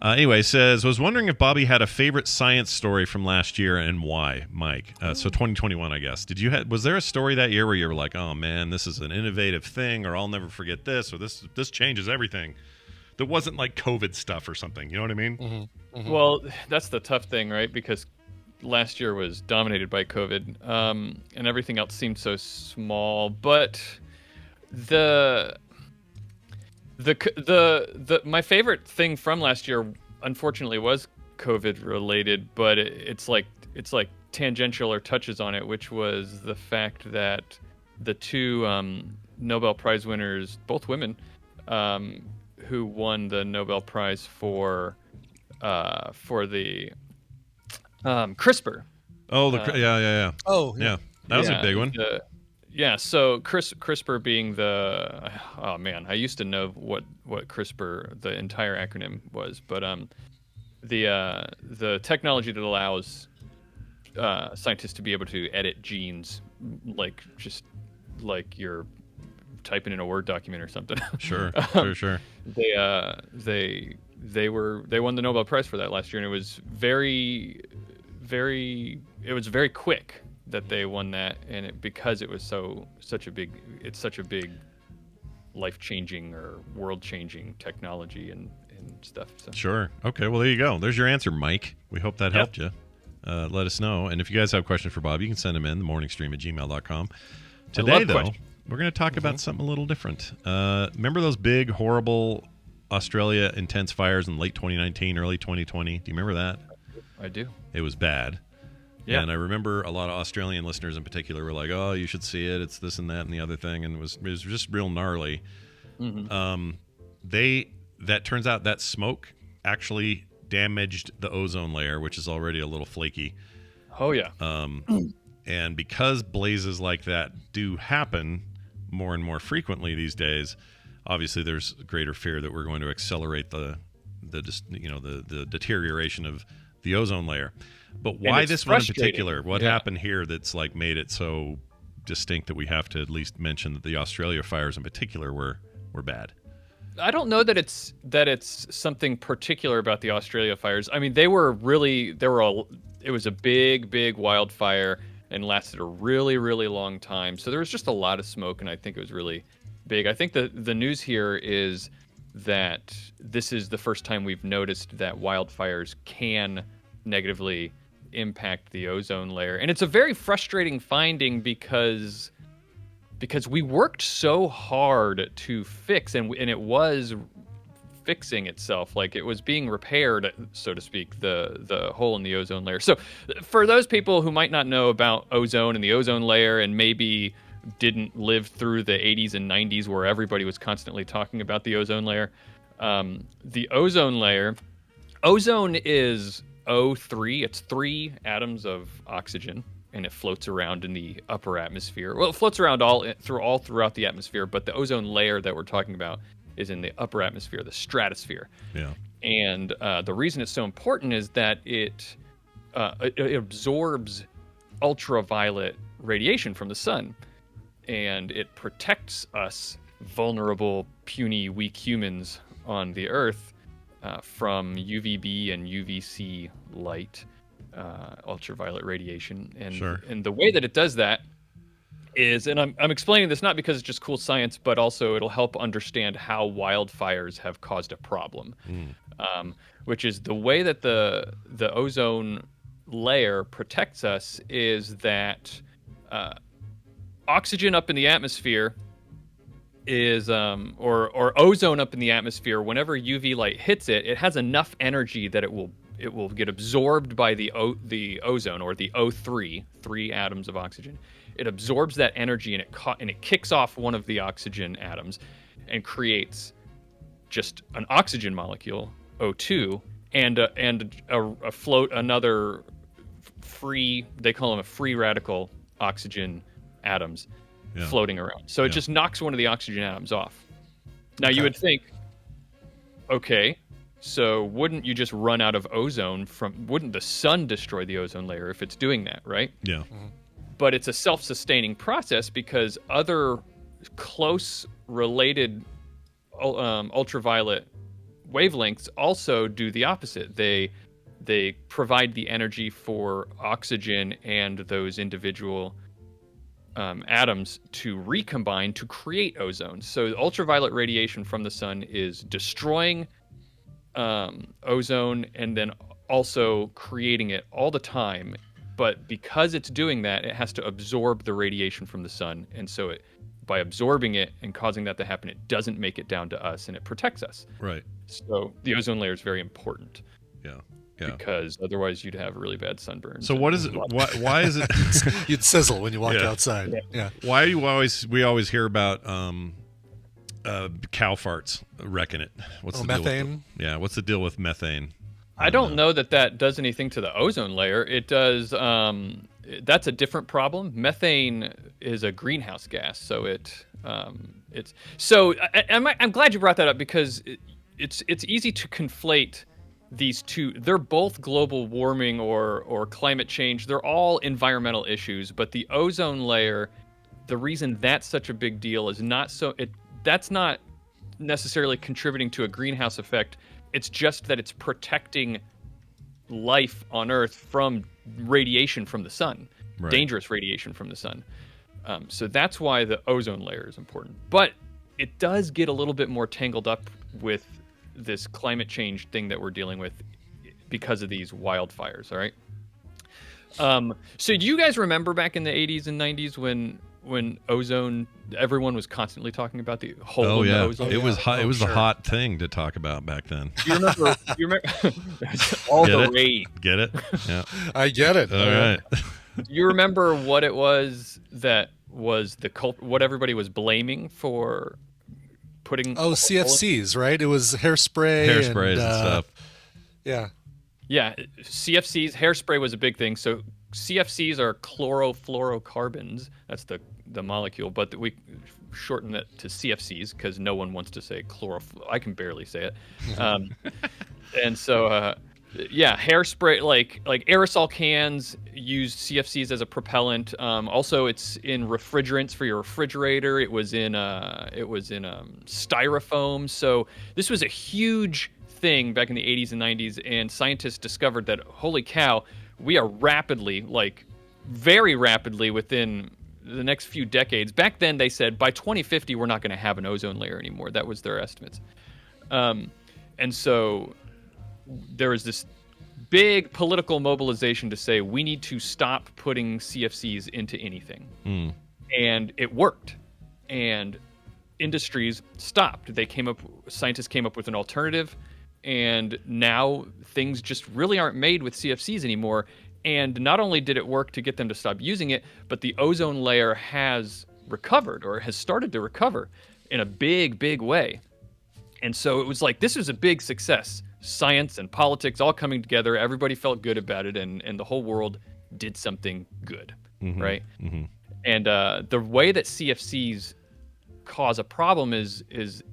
Anyway, says, was wondering if Bobby had a favorite science story from last year and why, Mike. So 2021, I guess. Was there a story that year where you were like, oh man, this is an innovative thing, or I'll never forget this, or this changes everything? That wasn't like COVID stuff or something. You know what I mean? Mm-hmm. Mm-hmm. Well, that's the tough thing, right? Because last year was dominated by COVID, and everything else seemed so small. But my favorite thing from last year, unfortunately, was COVID related, but it's like tangential or touches on it, which was the fact that the two Nobel Prize winners, both women, who won the Nobel Prize for the CRISPR. Oh, yeah. Oh, yeah. That was a big one. So CRISPR being I used to know what CRISPR, the entire acronym, was, but the technology that allows scientists to be able to edit genes, like you're typing in a Word document or something. Sure. They won the Nobel Prize for that last year, and it was very quick that they won that, and because it was such a big life-changing or world-changing technology and stuff. So. Sure. Okay, well, there you go. There's your answer, Mike. We hope that helped you. Let us know. And if you guys have questions for Bob, you can send them in, themorningstream@gmail.com. Today, though, we're going to talk about something a little different. Remember those big, horrible Australia intense fires in late 2019, early 2020? Do you remember that? I do. It was bad. Yeah. And I remember a lot of Australian listeners in particular were like, oh, you should see it. It's this and that and the other thing. And it was just real gnarly. Mm-hmm. That turns out that smoke actually damaged the ozone layer, which is already a little flaky. Oh, yeah. And because blazes like that do happen more and more frequently these days, obviously there's greater fear that we're going to accelerate the deterioration of the ozone layer. But why this one in particular? What happened here that's like made it so distinct that we have to at least mention that the Australia fires in particular were bad? I don't know that it's something particular about the Australia fires. I mean, it was a big wildfire and lasted a really, really long time. So there was just a lot of smoke, and I think it was really big. I think the news here is that this is the first time we've noticed that wildfires can negatively impact the ozone layer. And it's a very frustrating finding because we worked so hard to fix, and it was fixing itself, like it was being repaired, so to speak, the hole in the ozone layer. So for those people who might not know about ozone and the ozone layer and maybe didn't live through the 80s and 90s where everybody was constantly talking about the ozone layer, the ozone layer, ozone is O3. It's 3 atoms of oxygen, and it floats around in the upper atmosphere. Well, it floats around all throughout the atmosphere, but the ozone layer that we're talking about is in the upper atmosphere, the stratosphere. Yeah. And the reason it's so important is that it absorbs ultraviolet radiation from the sun, and it protects us vulnerable, puny, weak humans on the Earth from UVB and UVC light, ultraviolet radiation. And Sure. And the way that it does that is, and I'm explaining this not because it's just cool science, but also it'll help understand how wildfires have caused a problem, which is the way that the ozone layer protects us is that oxygen up in the atmosphere is or ozone up in the atmosphere, whenever UV light hits it, it has enough energy that it will get absorbed by the ozone, or the O3, 3 atoms of oxygen. It absorbs that energy and it kicks off one of the oxygen atoms and creates just an oxygen molecule, O2, and a float another free, they call them a free radical oxygen atoms floating around. So it just knocks one of the oxygen atoms off. Now you would think, okay, so wouldn't you just run out of ozone wouldn't the sun destroy the ozone layer if it's doing that, right? Yeah. But it's a self-sustaining process because other close related ultraviolet wavelengths also do the opposite. They provide the energy for oxygen and those individual atoms to recombine to create ozone. So ultraviolet radiation from the sun is destroying ozone and then also creating it all the time. But because it's doing that, it has to absorb the radiation from the sun. And so by absorbing it and causing that to happen, it doesn't make it down to us, and it protects us. Right. So the ozone layer is very important. Yeah. Because otherwise you'd have really bad sunburns. So what is it? Why is it? You'd sizzle when you walk outside. Yeah. Why do we always hear about cow farts wrecking it? What's the methane? Deal what's the deal with methane? I don't know that does anything to the ozone layer. It does. That's a different problem. Methane is a greenhouse gas, so it's. So I'm glad you brought that up because it's easy to conflate these two. They're both global warming or climate change. They're all environmental issues, but the ozone layer, the reason that's such a big deal is that's not necessarily contributing to a greenhouse effect. It's just that it's protecting life on Earth from radiation from the sun, dangerous radiation from the sun. So that's why the ozone layer is important. But it does get a little bit more tangled up with this climate change thing that we're dealing with because of these wildfires, all right? So do you guys remember back in the 80s and 90s when ozone, everyone was constantly talking about the hole in the ozone? It was hot. It was the hot thing to talk about back then. You remember all Get the it? rage. Get it? Yeah. I get it. All right. Do you remember what it was that was what everybody was blaming for putting? CFCs, right? It was Hairsprays and stuff. Yeah. Yeah, CFCs, hairspray was a big thing. So CFCs are chlorofluorocarbons. That's the molecule, but we shorten it to CFCs because no one wants to say I can barely say it. And so, hairspray like aerosol cans use CFCs as a propellant. Also, it's in refrigerants for your refrigerator. It was in styrofoam. So this was a huge thing back in the 80s and 90s, and scientists discovered that holy cow, we are rapidly, very rapidly within the next few decades. Back then they said by 2050 we're not going to have an ozone layer anymore. That was their estimates. And so there was this big political mobilization to say we need to stop putting CFCs into anything. And it worked. And industries stopped. Scientists came up with an alternative, and now things just really aren't made with CFCs anymore. And not only did it work to get them to stop using it, but the ozone layer has recovered, or has started to recover in a big, big way. And so it was like, this was a big success. Science and politics all coming together. Everybody felt good about it, and the whole world did something good, right? And the way that CFCs cause a problem is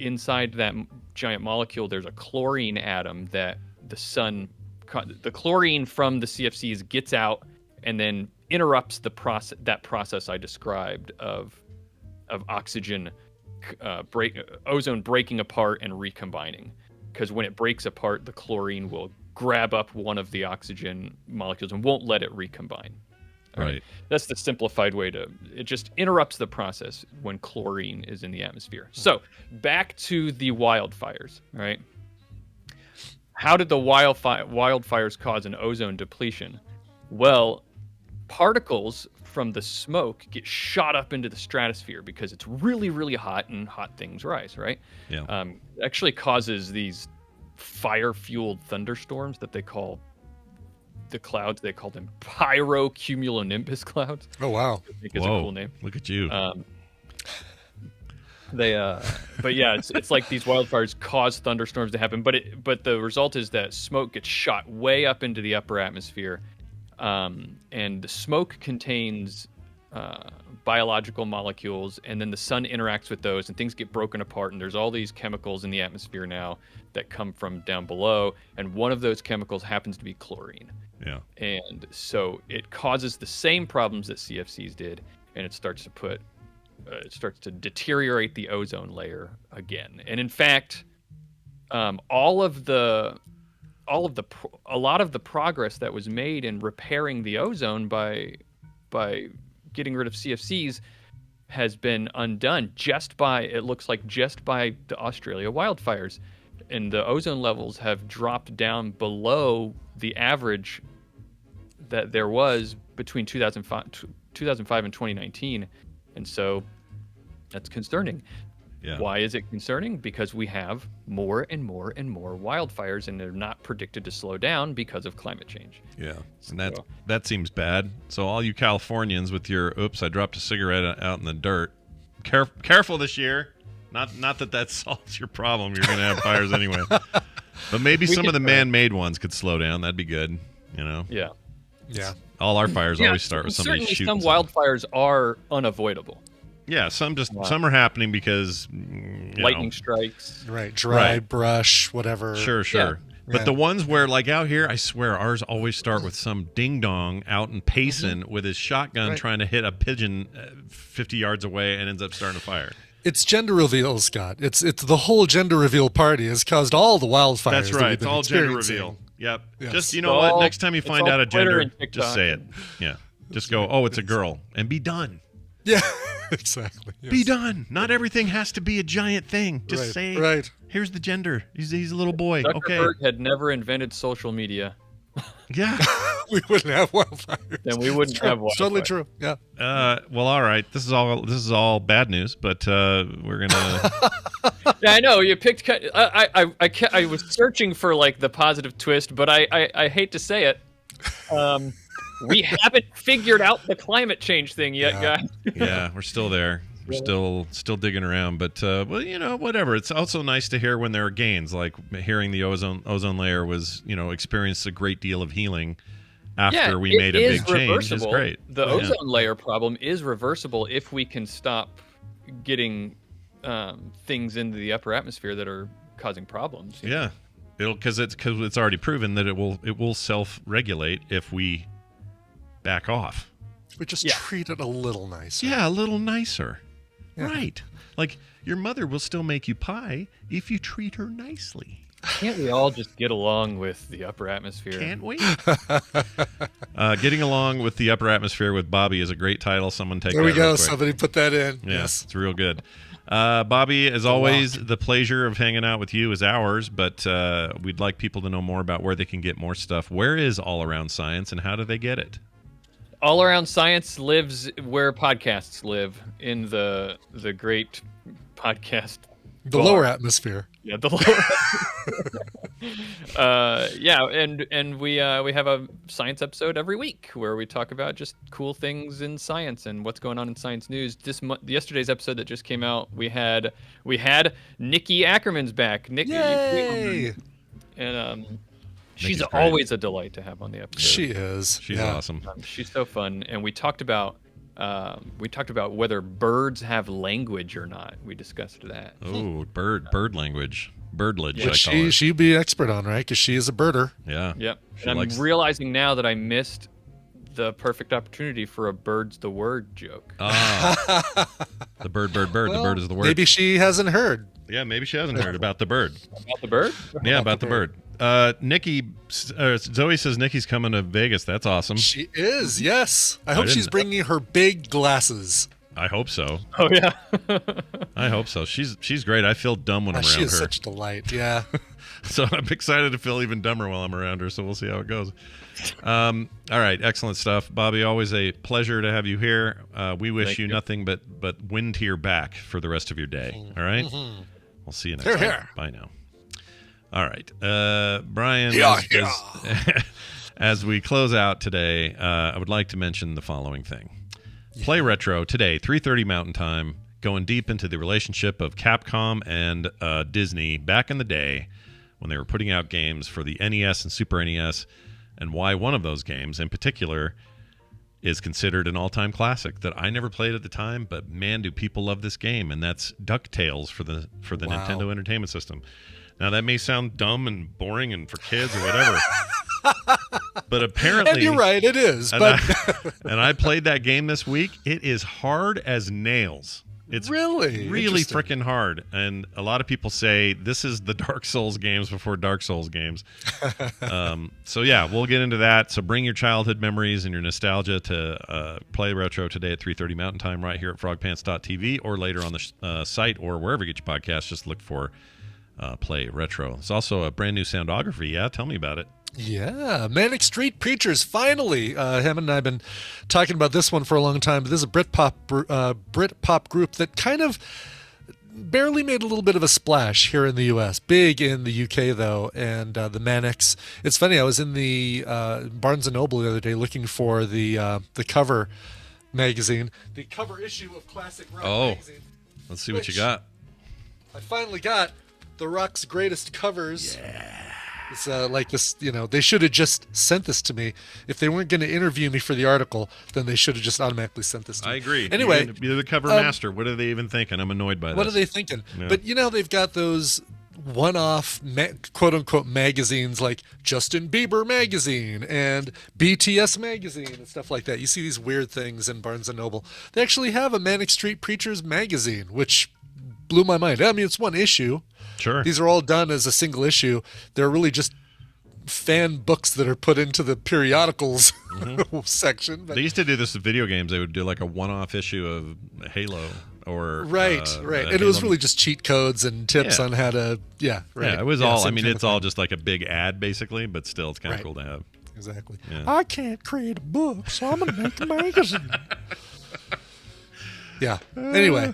inside that giant molecule, there's a chlorine atom that the chlorine from the CFCs gets out and then interrupts that process I described of oxygen ozone breaking apart and recombining. Because when it breaks apart, the chlorine will grab up one of the oxygen molecules and won't let it recombine. Right. That's the simplified way it just interrupts the process when chlorine is in the atmosphere. So back to the wildfires, right? How did the wildfires cause an ozone depletion? Well, particles from the smoke get shot up into the stratosphere because it's really, really hot, and hot things rise, right? Yeah. Actually causes these fire-fueled thunderstorms that they call the clouds. They call them pyrocumulonimbus clouds. Oh wow! I think it's a cool name. Look at you. But yeah, it's like these wildfires cause thunderstorms to happen. But the result is that smoke gets shot way up into the upper atmosphere, and the smoke contains biological molecules, and then the sun interacts with those, and things get broken apart, and there's all these chemicals in the atmosphere now that come from down below, and one of those chemicals happens to be chlorine. Yeah. And so it causes the same problems that CFCs did, and it starts to deteriorate the ozone layer again. And in fact, a lot of the progress that was made in repairing the ozone by getting rid of CFCs has been undone just by the Australia wildfires. And the ozone levels have dropped down below the average that there was between 2005 and 2019. And so that's concerning. Yeah. Why is it concerning? Because we have more and more and more wildfires, and they're not predicted to slow down because of climate change. Yeah, and that seems bad. So all you Californians with your "oops, I dropped a cigarette out in the dirt," careful this year. Not that solves your problem. You're going to have fires anyway. But maybe some of the man-made ones could slow down. That'd be good. You know. Yeah. Yeah. All our fires always start with somebody shooting. Some wildfires are unavoidable. Yeah, some are happening because lightning strikes. Right, dry brush, whatever. Sure. Yeah. But the ones where, like out here, I swear ours always start with some ding dong out in Payson with his shotgun trying to hit a pigeon 50 yards away and ends up starting a fire. It's gender reveal, Scott. It's the whole gender reveal party has caused all the wildfires. That's right. It's all gender reveal. Yep. Yes. Just what? Next time you find out a gender, just say it. Yeah. Just go, oh, it's a girl, and be done. Yeah. Exactly. Yes. Be done. Not everything has to be a giant thing. Just say, here's the gender. He's a little boy. Zuckerberg had never invented social media. Yeah. We wouldn't have wildfires. Then we wouldn't have wildfires. It's totally true. Yeah. Well, all right. This is all bad news, but we're gonna. Yeah, I know you picked. I was searching for like the positive twist, but I hate to say it. We haven't figured out the climate change thing yet, guys. Yeah, we're still there. We're still digging around, but well, whatever. It's also nice to hear when there are gains, like hearing the ozone layer was, experienced a great deal of healing after we made a big change is great. The ozone layer problem is reversible if we can stop getting things into the upper atmosphere that are causing problems. Yeah, because it's already proven that it will self-regulate if we back off. We just treat it a little nicer. Yeah, a little nicer. Yeah. Right. Like your mother will still make you pie if you treat her nicely. Can't we all just get along with the upper atmosphere? Can't we? Getting along with the upper atmosphere with Bobby is a great title. Someone take there that we go. real quick. Somebody put that in. Yeah, Yes. it's real good. Bobby, as always, the pleasure of hanging out with you is ours, but we'd like people to know more about where they can get more stuff. Where is All Around Science, and how do they get it? All Around Science lives where podcasts live, in the great podcast. The lower atmosphere. Yeah, the lower. And we have a science episode every week where we talk about just cool things in science and what's going on in science news. Yesterday's episode that just came out, we had Nikki Ackerman's back. Yay! And she's great. always a delight to have on the episode. She is. She's awesome. She's so fun, and we talked about whether birds have language or not. We discussed that. Oh, bird language. Birdledge, Which I call it. she'd be expert on, right? Because she is a birder. Yeah. Yep. She And likes- I'm realizing now that I missed the perfect opportunity for a bird's the word joke. Ah. The bird. Well, the bird is the word. Maybe she hasn't heard. Yeah, maybe she hasn't heard about the bird. About the bird? Yeah, about the bird. Nikki, Zoe says Nikki's coming to Vegas. That's awesome. She is, yes. I hope didn't- she's bringing her big glasses. I hope so. Oh yeah. I hope so. She's great. I feel dumb when I'm She around is her. such a delight, yeah. So I'm excited to feel even dumber while I'm around her. So we'll see how it goes. All right, excellent stuff, Bobby. Always a pleasure to have you here. We wish Thank you you. nothing but wind to your back for the rest of your day. All right. We'll see you next Here, time. here. Bye now. All right, Brian. Yeah, As we close out today, I would like to mention the following thing. Play Retro today, 3:30 Mountain Time, going deep into the relationship of Capcom and Disney back in the day when they were putting out games for the NES and Super NES, and why one of those games in particular is considered an all-time classic that I never played at the time, but man, do people love this game, and that's DuckTales for the Wow. Nintendo Entertainment System. Now, that may sound dumb and boring and for kids or whatever, but apparently... And you're right, it is. And, But and I played that game this week. It is hard as nails. It's really interesting. freaking hard. And a lot of people say this is the Dark Souls games before Dark Souls games. So, yeah, we'll get into that. So bring your childhood memories and your nostalgia to Play Retro today at 3:30 Mountain Time right here at frogpants.tv or later on the site or wherever you get your podcasts. Just look for Play Retro. It's also a brand new soundography. Yeah, tell me about it. Yeah, Manic Street Preachers, finally. Hammond and I have been talking about this one for a long time, but this is a Britpop group that kind of barely made a little bit of a splash here in the U.S. Big in the U.K., though, and the Manics. It's funny, I was in the Barnes & Noble the other day looking for the cover magazine, the cover issue of Classic Rock magazine. Let's see what you got. I finally got the Rock's Greatest Covers. Yeah. It's like this, they should have just sent this to me. If they weren't going to interview me for the article, then they should have just automatically sent this to me. I agree. Anyway. You're the cover master. What are they even thinking? I'm annoyed by this. What are they thinking? Yeah. But, they've got those one-off, quote-unquote, magazines like Justin Bieber Magazine and BTS Magazine and stuff like that. You see these weird things in Barnes & Noble. They actually have a Manic Street Preachers magazine, which blew my mind. I mean, it's one issue. Sure. These are all done as a single issue. They're really just fan books that are put into the periodicals section. But They used to do this with video games. They would do like a one-off issue of Halo or right. And it was really just cheat codes and tips on how to right. Yeah, it was all. I same mean, kind of it's all thing. just like a big ad, basically, but still, it's kind of Right. cool to have. Exactly. Yeah. I can't create a book, so I'm going to make a magazine. Yeah. Anyway,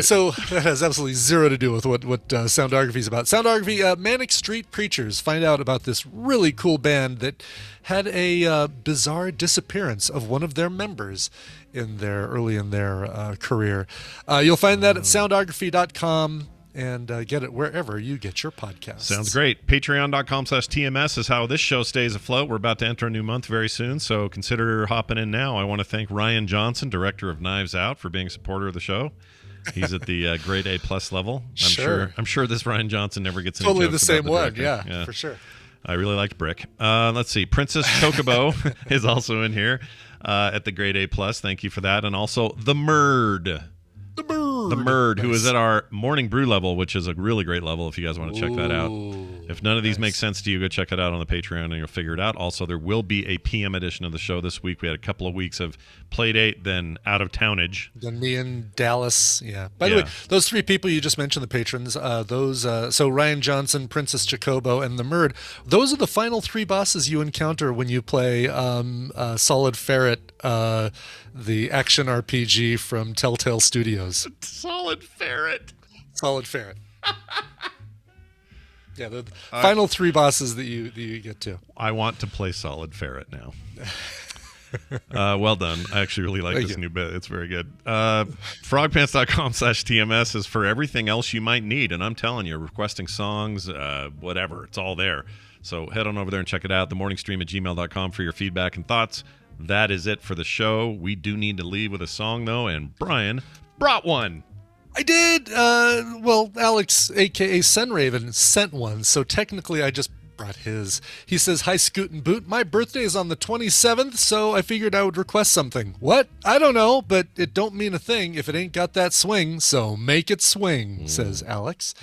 so that has absolutely zero to do with what soundography is about. Soundography, Manic Street Preachers. Find out about this really cool band that had a bizarre disappearance of one of their members early in their career. You'll find that at soundography.com. and get it wherever you get your podcasts. Sounds great. Patreon.com/TMS is how this show stays afloat. We're about to enter a new month very soon, so consider hopping in now. I want to thank Ryan Johnson, director of Knives Out, for being a supporter of the show. He's at the grade A+ level. I'm sure this Ryan Johnson never gets any totally jokes the same about one. Yeah, for sure. I really liked Brick. Let's see. Princess Chocobo is also in here at the grade A+. Thank you for that. And also the Murd. The Murd, who is at our Morning Brew level, which is a really great level if you guys want to check that out. If none of these make sense to you, go check it out on the Patreon and you'll figure it out. Also, there will be a PM edition of the show this week. We had a couple of weeks of Playdate, then Out of Townage. Then me and Dallas, yeah. By the way, those three people you just mentioned, the patrons, so Ryan Johnson, Princess Jacobo, and the Murd, those are the final three bosses you encounter when you play Solid Ferret, the action RPG from Telltale Studios. Solid Ferret. Yeah, the final three bosses that you get to. I want to play Solid Ferret now. Well done. I actually really like this new bit. It's very good. Frogpants.com/TMS is for everything else you might need. And I'm telling you, requesting songs, whatever, it's all there. So head on over there and check it out. themorningstream@gmail.com for your feedback and thoughts. That is it for the show. We do need to leave with a song, though, and Brian brought one. I did. Well, Alex, a.k.a. Sunraven, sent one, so technically I just brought his. He says, "Hi, Scoot and Boot. My birthday is on the 27th, so I figured I would request something." What? I don't know, but it don't mean a thing if it ain't got that swing, so make it swing, says Alex.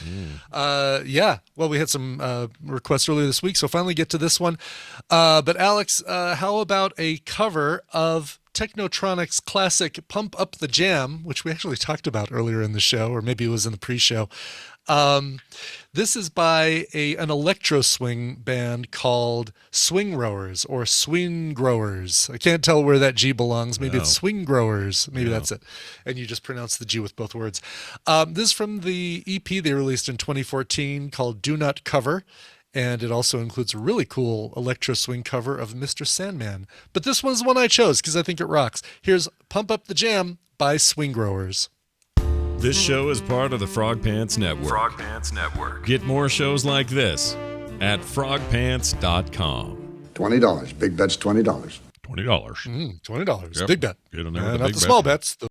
Yeah, well, we had some requests earlier this week, so finally get to this one. But Alex, how about a cover of Technotronic's classic Pump Up the Jam, which we actually talked about earlier in the show, or maybe it was in the pre-show. This is by an electro swing band called Swing Growers or Swing Growers. I can't tell where that G belongs. Maybe it's Swing Growers. Maybe that's it. And you just pronounce the G with both words. This is from the EP they released in 2014 called Do Not Cover. And it also includes a really cool electro swing cover of Mr. Sandman. But this one's the one I chose because I think it rocks. Here's Pump Up the Jam by Swing Growers. This show is part of the Frog Pants Network. Frog Pants Network. Get more shows like this at frogpants.com. $20. Big bet's $20. $20. $20. Yep. Big bet. Get on there with the not big the bet. small bets.